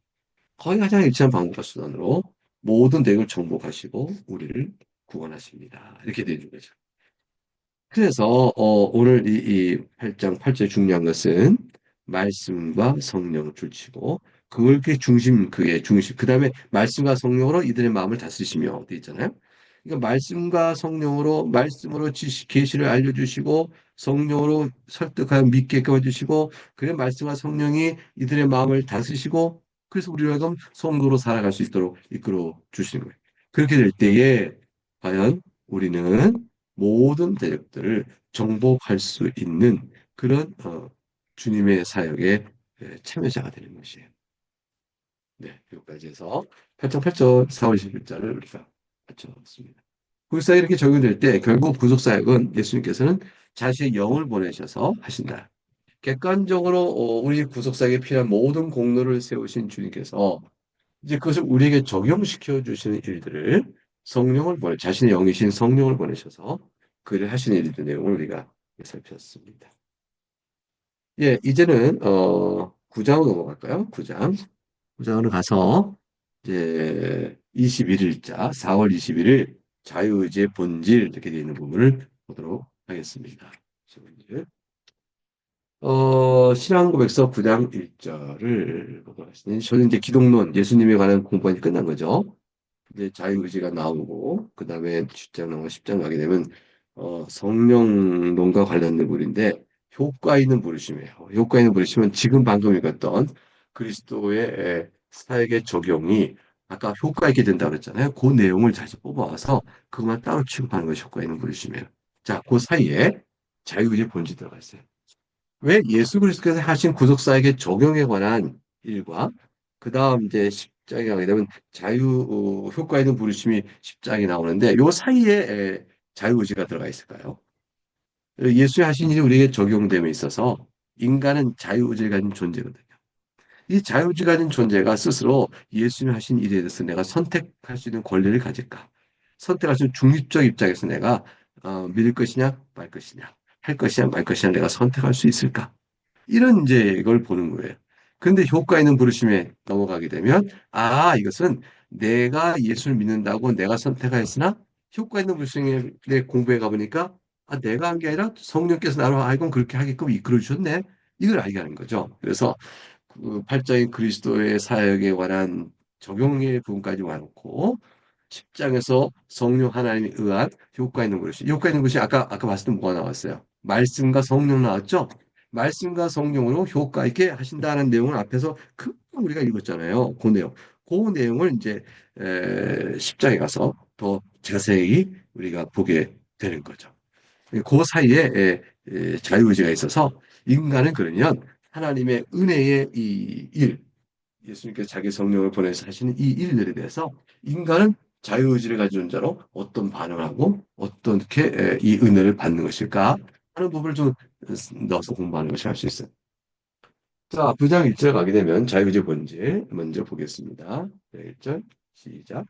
거의 가장 일치한 방법과 수단으로 모든 대을 정복하시고 우리를 구원하십니다. 이렇게 되는 거죠. 그래서 오늘 이 8장 8절 중요한 것은 말씀과 성령을 줄치고 그게 중심 그게 중심 그다음에 말씀과 성령으로 이들의 마음을 다스리시며 돼 있잖아요. 그러니까 말씀과 성령으로 말씀으로 지식 계시를 알려주시고 성령으로 설득하여 믿게끔 해주시고 그래 말씀과 성령이 이들의 마음을 다스리시고 그래서 우리가 그럼 성도로 살아갈 수 있도록 이끌어 주시는 거예요. 그렇게 될 때에 과연 우리는 모든 대적들을 정복할 수 있는 그런 주님의 사역에 참여자가 되는 것이에요. 네, 여기까지 해서 8장 8절 4월 21절을 우리가 마쳤습니다. 구속사역이 이렇게 적용될 때 결국 구속사역은 예수님께서는 자신의 영을 보내셔서 하신다. 객관적으로 우리 구속사역에 필요한 모든 공로를 세우신 주님께서 이제 그것을 우리에게 적용시켜 주시는 일들을 자신의 영이신 성령을 보내셔서 그를 하시는 일들 내용을 우리가 살폈습니다. 예, 이제는 9장으로 넘어갈까요? 9장. 9장으로 가서 이제 21일자 4월 21일 자유의지의 본질 이렇게 되어 있는 부분을 보도록 하겠습니다. 신앙고백서 9장 1절을 보도록 하겠습니다. 저는 이제 기독론, 예수님에 관한 공부가 끝난 거죠. 이제 자유의지가 나오고 그 다음에 10장 나오고 10장 가게 되면 성령론과 관련된 부분인데 효과 있는 부르심이에요. 효과 있는 부르심은 지금 방금 읽었던 그리스도의 사역의 적용이 아까 효과 있게 된다고 그랬잖아요. 그 내용을 다시 뽑아와서 그것만 따로 취급하는 것이 효과 있는 부르심이에요. 자, 그 사이에 자유의지 본질이 들어가 있어요. 왜 예수 그리스도께서 하신 구속사에게 적용에 관한 일과 그 다음 이제 10장에 가게 되면 효과 있는 부르심이 10장이 나오는데 요 사이에 자유의지가 들어가 있을까요? 예수의 하신 일이 우리에게 적용됨에 있어서 인간은 자유의지를 가진 존재거든요. 이 자유의지 가진 존재가 스스로 예수님 하신 일에 대해서 내가 선택할 수 있는 권리를 가질까? 선택할 수 있는 중립적 입장에서 내가 믿을 것이냐 말 것이냐 할 것이냐 말 것이냐 내가 선택할 수 있을까? 이런 이제 이걸 보는 거예요. 근데 효과 있는 부르심에 넘어가게 되면, 이것은 내가 예수를 믿는다고 내가 선택하였으나, 효과 있는 부르심에 공부해 가보니까, 내가 한 게 아니라 성령께서 나로 하여금 그렇게 하게끔 이끌어 주셨네. 이걸 알게 하는 거죠. 그래서 그 8장의 그리스도의 사역에 관한 적용의 부분까지 와놓고, 10장에서 성령 하나님에 의한 효과 있는 것이, 효과 있는 것이 아까 봤을 때 뭐가 나왔어요? 말씀과 성령 나왔죠? 말씀과 성령으로 효과 있게 하신다는 내용을 앞에서 큰 우리가 읽었잖아요. 그 내용. 그 내용을 이제 10장에 가서 더 자세히 우리가 보게 되는 거죠. 그 사이에 자유의지가 있어서 인간은 그러면 하나님의 은혜의 이 일, 예수님께서 자기 성령을 보내서 하시는 이 일들에 대해서 인간은 자유의지를 가진 자로 어떤 반응을 하고 어떻게 이 은혜를 받는 것일까 하는 부분을 좀 넣어서 공부하는 것이 할 수 있어요. 자, 9장 1절 가게 되면 자유의지 본질 먼저 보겠습니다. 네, 1절 시작.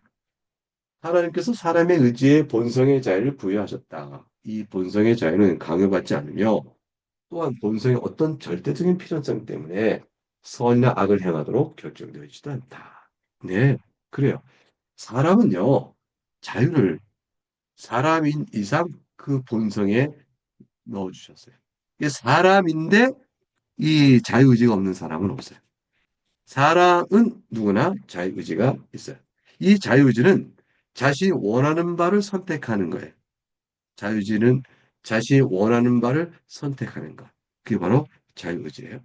하나님께서 사람의 의지에 본성의 자유를 부여하셨다. 이 본성의 자유는 강요받지 않으며 또한 본성의 어떤 절대적인 필연성 때문에 선이나 악을 행하도록 결정되어 있지도 않다. 네, 그래요. 사람은요, 자유를 사람인 이상 그 본성에 넣어주셨어요. 이게 사람인데 이 자유의지가 없는 사람은 없어요. 사람은 누구나 자유의지가 있어요. 이 자유의지는 자신이 원하는 바를 선택하는 거예요. 자유의지는 자신이 원하는 바를 선택하는 것. 그게 바로 자유의지예요.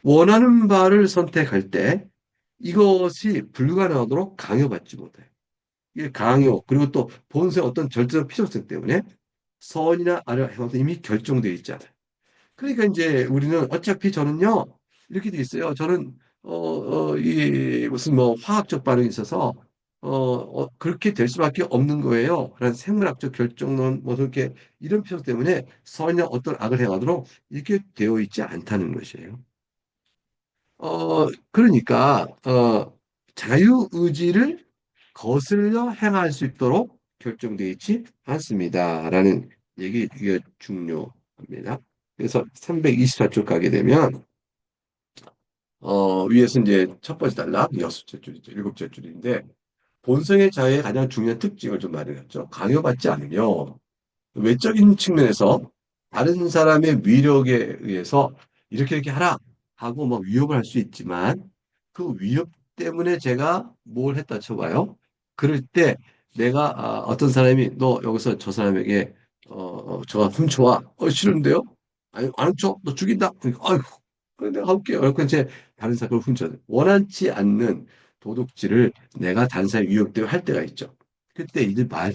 원하는 바를 선택할 때 이것이 불가능하도록 강요받지 못해요. 이게 강요, 그리고 또 본성의 어떤 절대적 필요성 때문에 선이나 아래 행동은 이미 결정되어 있잖아요. 그러니까 이제 우리는 어차피 저는요, 이렇게 돼 있어요. 저는, 이 무슨 뭐 화학적 반응이 있어서, 그렇게 될 수밖에 없는 거예요. 라는 생물학적 결정론, 뭐 그렇게 이런 표현 때문에 선이나 어떤 악을 행하도록 이렇게 되어 있지 않다는 것이에요. 그러니까, 자유의지를 거슬려 행할 수 있도록 결정되어 있지 않습니다. 라는 얘기, 이게 중요합니다. 그래서 324쪽 가게 되면, 위에서 이제 첫 번째 단락, 여섯째 줄이죠. 일곱째 줄인데, 본성의 자유의 가장 중요한 특징을 좀 말해줬죠. 강요받지 않으며, 외적인 측면에서 다른 사람의 위력에 의해서 이렇게 이렇게 하라 하고 뭐 위협을 할 수 있지만 그 위협 때문에 제가 뭘 했다 쳐봐요. 그럴 때 내가 어떤 사람이 너 여기서 저 사람에게 저가 훔쳐와 싫은데요? 아니 안 훔쳐 너 죽인다. 그러니까 아이고 그래 내가 할게요. 그러니까 이제 다른 사람을 훔쳐 원하지 않는 도둑질을 내가 다른 사람의 위협 때문에 할 때가 있죠. 그때 이들 말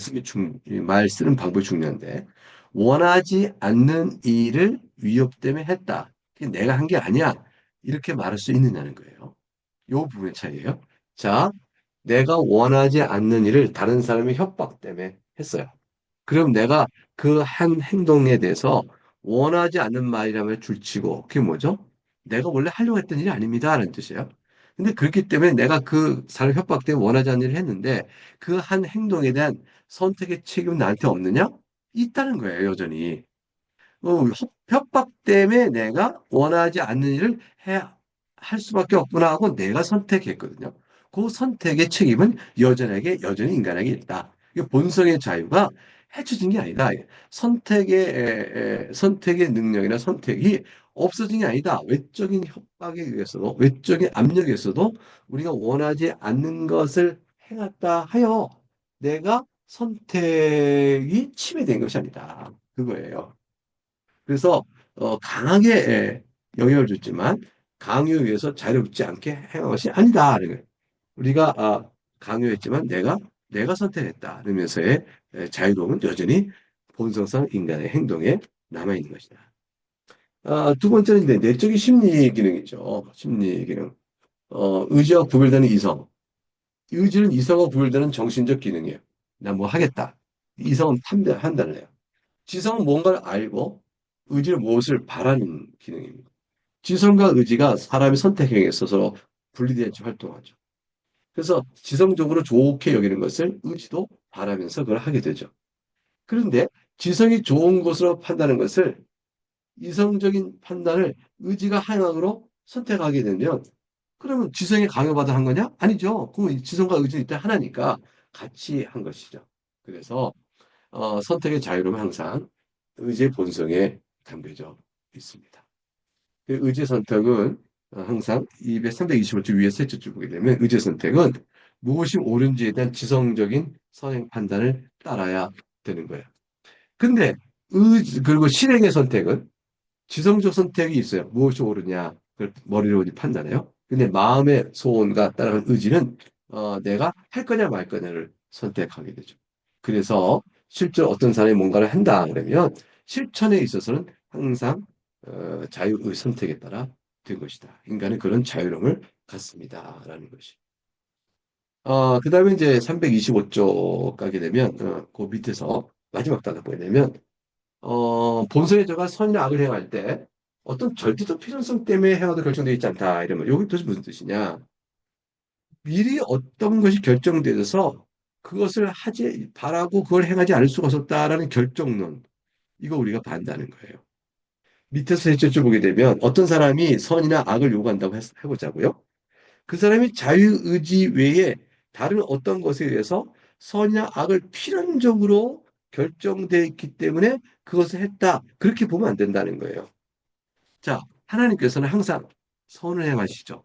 쓰는 방법이 중요한데, 원하지 않는 일을 위협 때문에 했다. 그게 내가 한 게 아니야. 이렇게 말할 수 있느냐는 거예요. 요 부분의 차이예요. 자, 내가 원하지 않는 일을 다른 사람의 협박 때문에 했어요. 그럼 내가 그 한 행동에 대해서 원하지 않는 말이라면 줄치고, 그게 뭐죠? 내가 원래 하려고 했던 일이 아닙니다. 라는 뜻이에요. 근데 그렇기 때문에 내가 그 사람 협박 때문에 원하지 않는 일을 했는데, 그 한 행동에 대한 선택의 책임은 나한테 없느냐? 있다는 거예요, 여전히. 협박 때문에 내가 원하지 않는 일을 할 수밖에 없구나 하고 내가 선택했거든요. 그 선택의 책임은 여전히 인간에게 있다. 이 본성의 자유가 해쳐진 게 아니다. 선택의 능력이나 선택이 없어진 게 아니다. 외적인 협박에 의해서도, 외적인 압력에 의해서도 우리가 원하지 않는 것을 행했다 하여 내가 선택이 침해된 것이 아니다. 그거예요. 그래서 강하게 영향을 줬지만 강요에 의해서 자유롭지 않게 행한 것이 아니다. 우리가 강요했지만 내가 선택했다. 이러면서의 자유로움은 여전히 본성상 인간의 행동에 남아 있는 것이다. 두 번째는 이제 내적인 심리 기능이죠. 심리 기능. 의지와 구별되는 이성. 의지는 이성과 구별되는 정신적 기능이에요. 나 뭐 하겠다. 이성은 판단을 해요. 지성은 뭔가를 알고 의지는 무엇을 바라는 기능입니다. 지성과 의지가 사람의 선택행위에 있어서 분리된 채 활동하죠. 그래서 지성적으로 좋게 여기는 것을 의지도 바라면서 그걸 하게 되죠. 그런데 지성이 좋은 것으로 판단하는 것을 이성적인 판단을 의지가 하향으로 선택하게 되면 그러면 지성이 강요받아 한 거냐? 아니죠. 그 지성과 의지는 일단 하나니까 같이 한 것이죠. 그래서 선택의 자유로움은 항상 의지의 본성에 담겨져 있습니다. 그 의지 선택은 항상 325쪽 위에 셋째 줄 보게 되면 의지 선택은 무엇이 옳은지에 대한 지성적인 선행 판단을 따라야 되는 거예요. 근데 그리고 실행의 선택은 지성적 선택이 있어요. 무엇이 옳으냐 그걸 머리로 이제 판단해요. 근데 마음의 소원과 따라가는 의지는 내가 할 거냐 말 거냐를 선택하게 되죠. 그래서 실제로 어떤 사람이 뭔가를 한다 그러면 실천에 있어서는 항상 자유의 선택에 따라 된 것이다. 인간은 그런 자유로움을 갖습니다라는 것이. 그다음에 이제 325쪽 가게 되면 그 밑에서 마지막 단락 보게 되면 본성의 저가 선이나 악을 행할 때 어떤 절대적 필요성 때문에 행하도 결정되어 있지 않다. 이러면 여기 뜻이 무슨 뜻이냐? 미리 어떤 것이 결정되어서 그것을 하지 바라고 그걸 행하지 않을 수가 없었다라는 결정론. 이거 우리가 반대하는 거예요. 밑에서 셋째 보게 되면 어떤 사람이 선이나 악을 요구한다고 해보자고요. 그 사람이 자유의지 외에 다른 어떤 것에 의해서 선이나 악을 필연적으로 결정되어 있기 때문에 그것을 했다. 그렇게 보면 안 된다는 거예요. 자, 하나님께서는 항상 선을 행하시죠.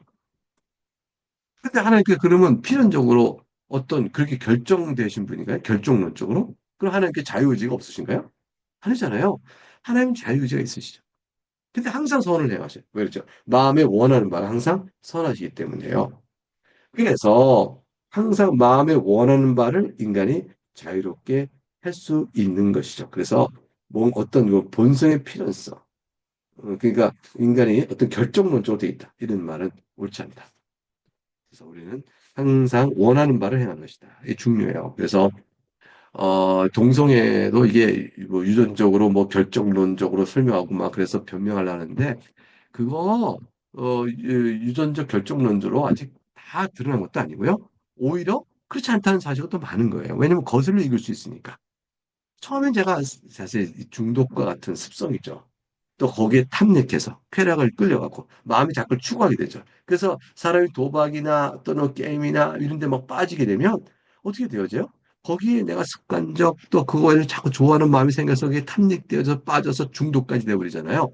근데 하나님께 그러면 필연적으로 어떤 그렇게 결정되신 분인가요? 결정론적으로? 그럼 하나님께 자유의지가 없으신가요? 아니잖아요. 하나님 자유의지가 있으시죠. 근데 항상 선을 행하셔요. 왜 그렇죠? 마음에 원하는 바가 항상 선하시기 때문에요. 그래서 항상 마음에 원하는 바를 인간이 자유롭게 할 수 있는 것이죠. 그래서 뭐 어떤 그 본성의 필연성, 그러니까 인간이 어떤 결정론적으로 돼 있다. 이런 말은 옳지 않다. 그래서 우리는 항상 원하는 바를 행하는 것이다. 이게 중요해요. 그래서 동성애도 이게 뭐 유전적으로 뭐 결정론적으로 설명하고 막 그래서 변명하려는데 그거 유전적 결정론으로 아직 다 드러난 것도 아니고요. 오히려 그렇지 않다는 사실이 더 많은 거예요. 왜냐면 거슬러 읽을 수 있으니까. 처음엔 제가 사실 이 중독과 같은 습성이죠. 또 거기에 탐닉해서 쾌락을 끌려가고 마음이 자꾸 추구하게 되죠. 그래서 사람이 도박이나 또는 게임이나 이런 데 막 빠지게 되면 어떻게 되어져요? 거기에 내가 습관적 또 그거를 자꾸 좋아하는 마음이 생겨서 그게 탐닉되어서 빠져서 중독까지 되어버리잖아요.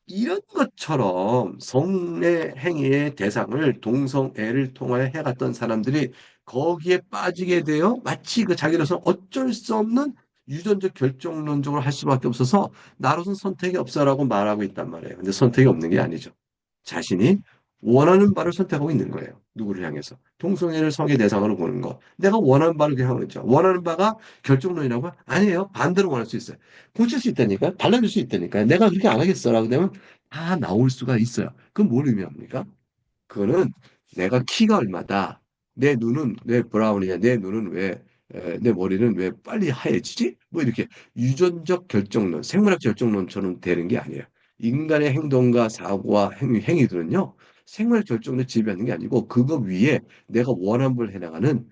이런 것처럼 성의 행위의 대상을 동성애를 통하여 해갔던 사람들이 거기에 빠지게 되어 마치 그 자기로서 어쩔 수 없는 유전적 결정론적으로 할 수밖에 없어서 나로선 선택이 없어라고 말하고 있단 말이에요. 근데 선택이 없는 게 아니죠. 자신이 원하는 바를 선택하고 있는 거예요. 누구를 향해서. 동성애를 성의 대상으로 보는 거. 내가 원하는 바를 그냥 하는 거죠. 원하는 바가 결정론이라고? 아니에요. 반대로 원할 수 있어요. 고칠 수 있다니까요. 달라질 수 있다니까요. 내가 그렇게 안 하겠어라고 되면 다 나올 수가 있어요. 그건 뭘 의미합니까? 그거는 내가 키가 얼마다, 내 눈은 왜 브라운이냐, 내 눈은 왜, 내 머리는 왜 빨리 하얘지지? 뭐 이렇게 유전적 결정론, 생물학 결정론처럼 되는 게 아니에요. 인간의 행동과 사고와 행위들은요, 생물학 결정론에 지배하는 게 아니고, 그거 위에 내가 원하는 걸 해나가는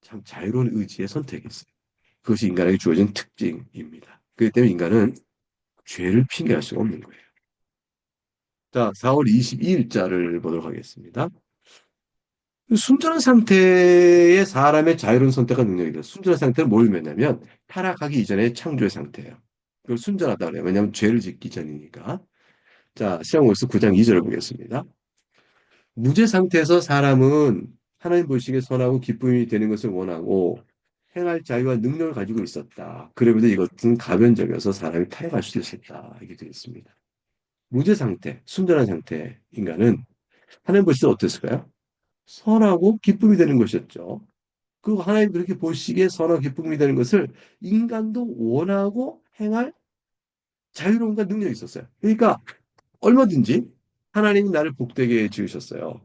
참 자유로운 의지의 선택이 있어요. 그것이 인간에게 주어진 특징입니다. 그렇기 때문에 인간은 죄를 핑계할 수가 없는 거예요. 자, 4월 22일자를 보도록 하겠습니다. 순전한 상태의 사람의 자유로운 선택과 능력이다. 순전한 상태는 뭘 의미하냐면 타락하기 이전의 창조의 상태예요. 그걸 순전하다 그래요. 왜냐하면 죄를 짓기 전이니까. 자, 시험골수 9장 2절을 보겠습니다. 무죄 상태에서 사람은 하나님 보시기에 선하고 기쁨이 되는 것을 원하고 행할 자유와 능력을 가지고 있었다. 그럼에도 이것은 가변적이어서 사람이 타락할 수도 있었다. 이게 되겠습니다. 무죄 상태, 순전한 상태 인간은 하나님 보실 때 어땠을까요? 선하고 기쁨이 되는 것이었죠. 그 하나님 그렇게 보시기에 선하고 기쁨이 되는 것을 인간도 원하고 행할 자유로움과 능력이 있었어요. 그러니까 얼마든지 하나님이 나를 복되게 지으셨어요.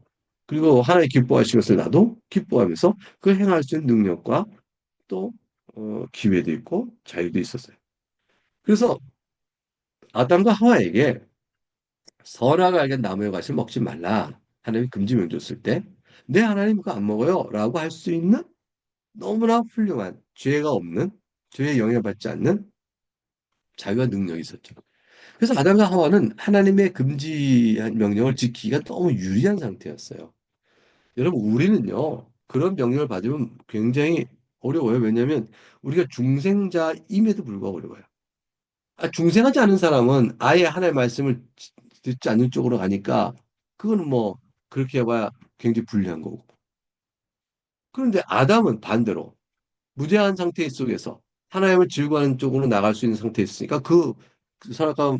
그리고 하나님 기뻐하신 것을 나도 기뻐하면서 그 행할 수 있는 능력과 또 기회도 있고 자유도 있었어요. 그래서 아담과 하와에게 선악을 알게 나무의 과실 먹지 말라. 하나님이 금지 명줬을 때, 내 하나님 그거 안 먹어요. 라고 할 수 있는 너무나 훌륭한 죄가 없는, 죄에 영향받지 않는 자유와 능력이 있었죠. 그래서 아담과 하와는 하나님의 금지한 명령을 지키기가 너무 유리한 상태였어요. 여러분, 우리는요, 그런 명령을 받으면 굉장히 어려워요. 왜냐하면 우리가 중생자임에도 불구하고 어려워요. 중생하지 않은 사람은 아예 하나님의 말씀을 듣지 않는 쪽으로 가니까 그거는 뭐 그렇게 해봐야 굉장히 불리한 거고. 그런데 아담은 반대로 무죄한 상태 속에서 하나님을 즐거워하는 쪽으로 나갈 수 있는 상태에 있으니까 그 선악과를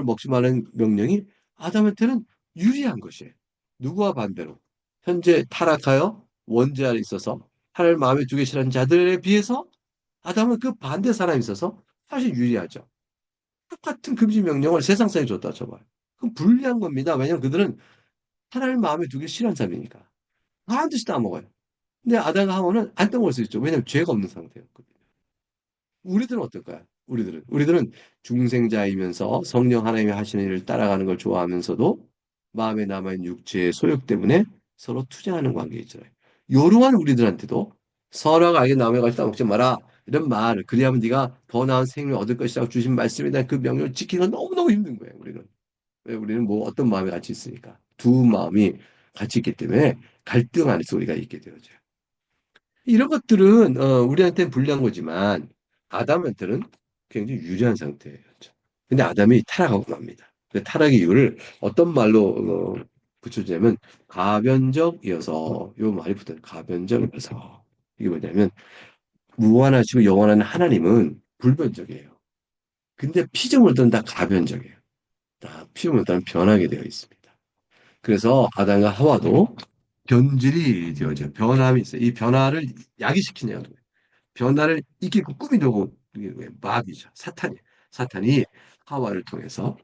먹지 말라는 명령이 아담한테는 유리한 것이에요. 누구와 반대로 현재 타락하여 원죄 아래 있어서 하나님을 마음에 두기 싫어하는 자들에 비해서 아담은 그 반대 사람이 있어서 사실 유리하죠. 똑같은 금지 명령을 세상사에 줬다 쳐봐요. 그럼 불리한 겁니다. 왜냐하면 그들은 하나님 마음에 두기 싫어하는 사람이니까. 반드시 따먹어요. 근데 아담과 하와는 안 따먹을 수 있죠. 왜냐하면 죄가 없는 상태였거든요. 우리들은 어떨까요? 우리들은 중생자이면서 성령 하나님이 하시는 일을 따라가는 걸 좋아하면서도 마음에 남아있는 육체의 소욕 때문에 서로 투쟁하는 관계 있잖아요. 요러한 우리들한테도 선악 알게 남의 것이 따먹지 마라. 이런 말, 그리하면 네가 더 나은 생명을 얻을 것이라고 주신 말씀이다. 그 명령을 지키기가 너무너무 힘든 거예요, 우리는. 왜 우리는 뭐 어떤 마음이 같이 있으니까. 두 마음이 같이 있기 때문에 갈등 안에서 우리가 있게 되어져요. 이런 것들은 우리한테는 불리한 거지만 아담한테는 굉장히 유리한 상태였죠. 근데 아담이 타락하고 맙니다. 그 타락의 이유를 어떤 말로 붙여주냐면 가변적이어서 요 말이 붙어요. 가변적이어서 이게 뭐냐면 무한하시고 영원한 하나님은 불변적이에요. 근데 피조물들은 다 가변적이에요. 다 피조물들은 변하게 되어 있습니다. 그래서 아담과 하와도 변질이 되어져 변함이 있어요. 이 변화를 야기시키냐고 변화를 이기고 꾸미려고 이게 왜 마귀죠. 사탄이 하와를 통해서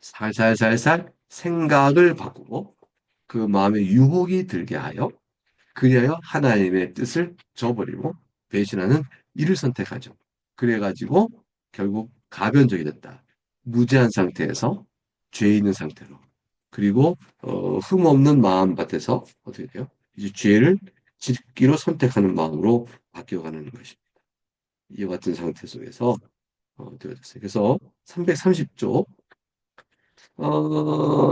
살살살살 생각을 바꾸고 그 마음에 유혹이 들게 하여 그리하여 하나님의 뜻을 저버리고 배신하는 이를 선택하죠. 그래가지고 결국 가변적이 됐다. 무죄한 상태에서 죄 있는 상태로. 그리고 흠없는 마음밭에서 어떻게 돼요? 이제 죄를 짓기로 선택하는 마음으로 바뀌어가는 것입니다. 이와 같은 상태 속에서 되어졌어요. 그래서 330쪽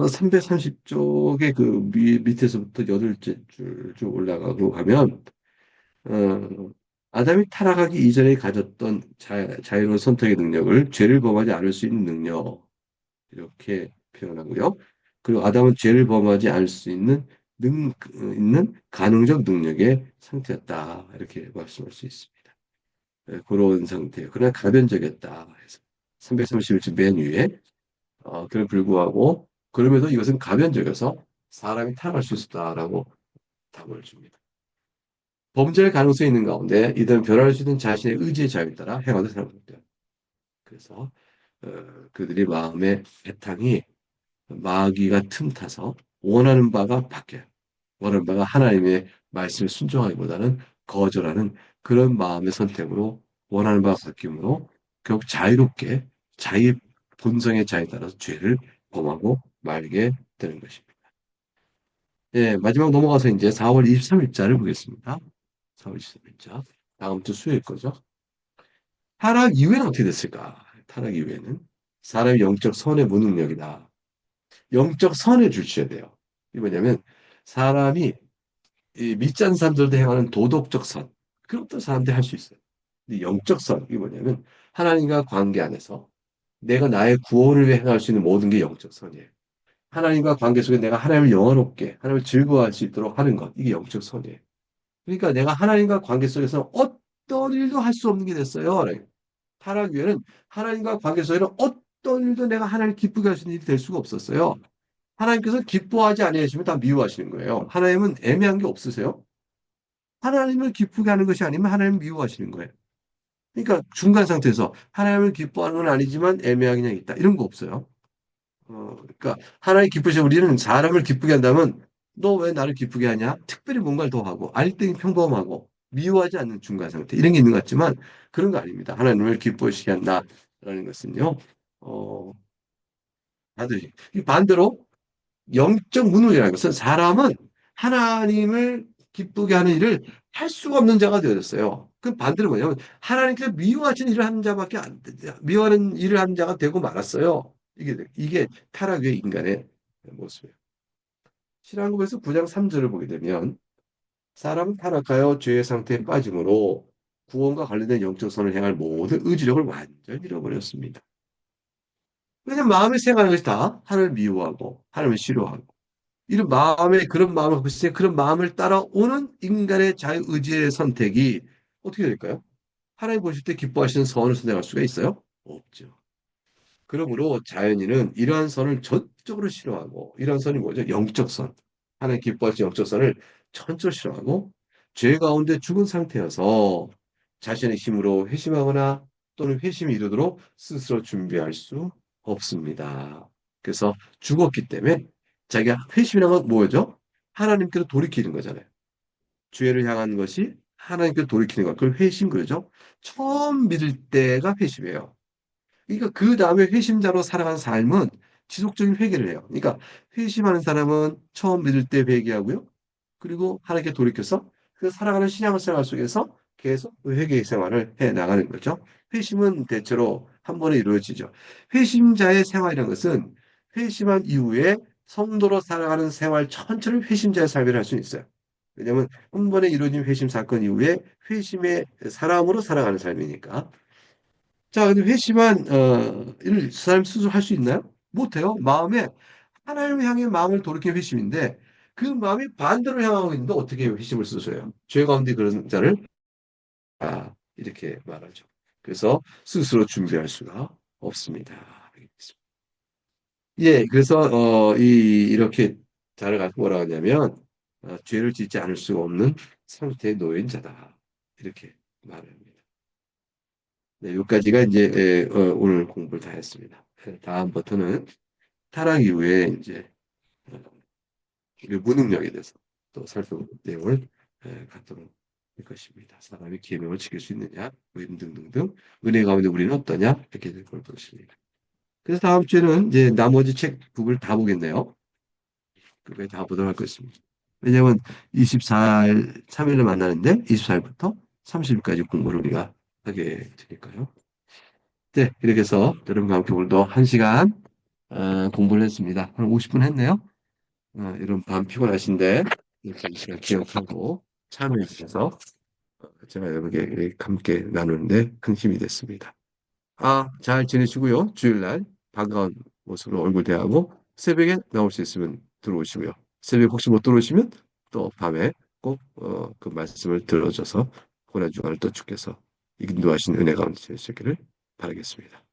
330쪽의 그 밑에서부터 여덟째 줄 쭉 올라가고 가면 어, 아담이 타락하기 이전에 가졌던 자유로운 선택의 능력을 죄를 범하지 않을 수 있는 능력 이렇게 표현하고요. 그리고 아담은 죄를 범하지 않을 수 있는 가능적 능력의 상태였다 이렇게 말씀할 수 있습니다. 네, 그런 상태예요. 그러나 가변적이었다. 해서 331쪽 맨 위에 그에 불구하고 그럼에도 이것은 가변적이어서 사람이 타락할 수 있었다라고 답을 줍니다. 범죄의 가능성이 있는 가운데 이들은 변할 수 있는 자신의 의지의 자유에 따라 행하는 사람들입니다. 그래서 그들의 마음의 배탕이 마귀가 틈타서 원하는 바가 바뀌어요. 원하는 바가 하나님의 말씀을 순종하기보다는 거절하는 그런 마음의 선택으로 원하는 바가 바뀌므로 결국 자유롭게 자기 본성의 자유에 따라서 죄를 범하고 말게 되는 것입니다. 예, 마지막 넘어가서 이제 4월 23일자를 보겠습니다. 4월 23일자. 다음 주 수요일 거죠. 타락 이후에는 어떻게 됐을까? 타락 이후에는 사람의 영적 선의 무능력이다. 영적 선을 줄여야 돼요. 이게 뭐냐면 사람이 이 믿지 않는 사람들도 행하는 도덕적 선. 그런 것도 사람들이 할 수 있어요. 근데 영적 선, 이게 뭐냐면 하나님과 관계 안에서 내가 나의 구원을 위해 행할 수 있는 모든 게 영적 선이에요. 하나님과 관계 속에 내가 하나님을 영화롭게, 하나님을 즐거워할 수 있도록 하는 것. 이게 영적 선이에요. 그러니까 내가 하나님과 관계 속에서 어떤 일도 할 수 없는 게 됐어요. 타락 위에는 하나님과 관계 속에는 어떤 일도 내가 하나님을 기쁘게 할 수 있는 일이 될 수가 없었어요. 하나님께서 기뻐하지 아니하시면 다 미워하시는 거예요. 하나님은 애매한 게 없으세요. 하나님을 기쁘게 하는 것이 아니면 하나님을 미워하시는 거예요. 그러니까 중간 상태에서 하나님을 기뻐하는 건 아니지만 애매하게 그냥 있다. 이런 거 없어요. 그러니까 하나님 기쁘시면 우리는 사람을 기쁘게 한다면 너 왜 나를 기쁘게 하냐? 특별히 뭔가를 더 하고 알뜰히 평범하고 미워하지 않는 중간 상태 이런 게 있는 것 같지만 그런 거 아닙니다. 하나님을 기쁘시게 한다라는 것은요. 어, 반드시 이 반대로 영적 무능이라는 것은 사람은 하나님을 기쁘게 하는 일을 할 수가 없는 자가 되어졌어요. 그 반대로 뭐냐면 하나님께서 미워하시는 일을 하는 자밖에 미워하는 일을 하는 자가 되고 말았어요. 이게 타락의 인간의 모습이에요. 신앙국에서 9장 3절을 보게 되면 사람은 타락하여 죄의 상태에 빠짐으로 구원과 관련된 영적 선을 향할 모든 의지력을 완전히 잃어버렸습니다. 왜냐면 마음에 생각하는 것이 다 하나님을 미워하고 하나님을 싫어하고 이런 마음에 그런 마음을 갖고 있을 때 그런 마음을 따라오는 인간의 자유의지의 선택이 어떻게 될까요? 하나님 보실 때 기뻐하시는 선을 선택할 수가 있어요? 없죠. 그러므로 자연인은 이러한 선을 전적으로 싫어하고 이러한 선이 뭐죠? 영적 선. 하나님 기뻐하시는 영적 선을 전적으로 싫어하고 죄 가운데 죽은 상태여서 자신의 힘으로 회심하거나 또는 회심이 이르도록 스스로 준비할 수 없습니다. 그래서 죽었기 때문에 자기가 회심이라는 건 뭐죠? 하나님께로 돌이키는 거잖아요. 죄를 향한 것이 하나님께로 돌이키는 것. 그걸 회심 그러죠? 처음 믿을 때가 회심이에요. 그러니까 그 다음에 회심자로 살아가는 삶은 지속적인 회개를 해요. 그러니까 회심하는 사람은 처음 믿을 때 회개하고요. 그리고 하나님께 돌이켜서 그 살아가는 신앙 생활 속에서 계속 그 회개 생활을 해 나가는 거죠. 회심은 대체로 한 번에 이루어지죠. 회심자의 생활이라는 것은 회심한 이후에 성도로 살아가는 생활 전체를 회심자의 삶이라 할 수 있어요. 왜냐하면 한 번에 이루어진 회심 사건 이후에 회심의 사람으로 살아가는 삶이니까. 자, 근데 회심한 이를 사람 스스로 할 수 있나요? 못해요. 마음에 하나님을 향해 마음을 돌이켜 회심인데 그 마음이 반대로 향하고 있는데 어떻게 회심을 쓰셔요? 죄 가운데 그런 자를 이렇게 말하죠. 그래서 스스로 준비할 수가 없습니다. 예, 그래서 이렇게 자를 갖고 뭐라 하냐면 죄를 짓지 않을 수가 없는 상태에 놓인 자다. 이렇게 말을 합니다. 네, 여기까지가 이제 오늘 공부를 다 했습니다. 다음부터는 타락 이후에 이제 어, 그 무능력에 대해서 또 살펴볼 내용을 갖도록 할 것입니다. 사람이 계명을 지킬 수 있느냐, 뭐 이런 등등등 은혜 가운데 우리는 어떠냐 이렇게 될 걸 것입니다. 그래서 다음 주에는 이제 나머지 책 북을 다 보겠네요. 그걸 다 보도록 할 것입니다. 왜냐하면 24일, 3일을 만나는데 24일부터 30일까지 공부를 우리가 하게 되니까요. 네, 이렇게 해서 여러분과 함께 오늘도 1시간 공부를 했습니다. 한 50분 했네요. 여러분 밤 피곤하신데 이렇게 이 시간 기억하고 참여해 주셔서 제가 여러분께 함께 나누는데 큰 힘이 됐습니다. 잘 지내시고요. 주일날 반가운 모습으로 얼굴 대하고 새벽에 나올 수 있으면 들어오시고요. 새벽 혹시 못 들어오시면 또 밤에 꼭 그 말씀을 들어줘서 고난 주간을 또 주께서 인도하신 은혜 가운데 되시기를 바라겠습니다.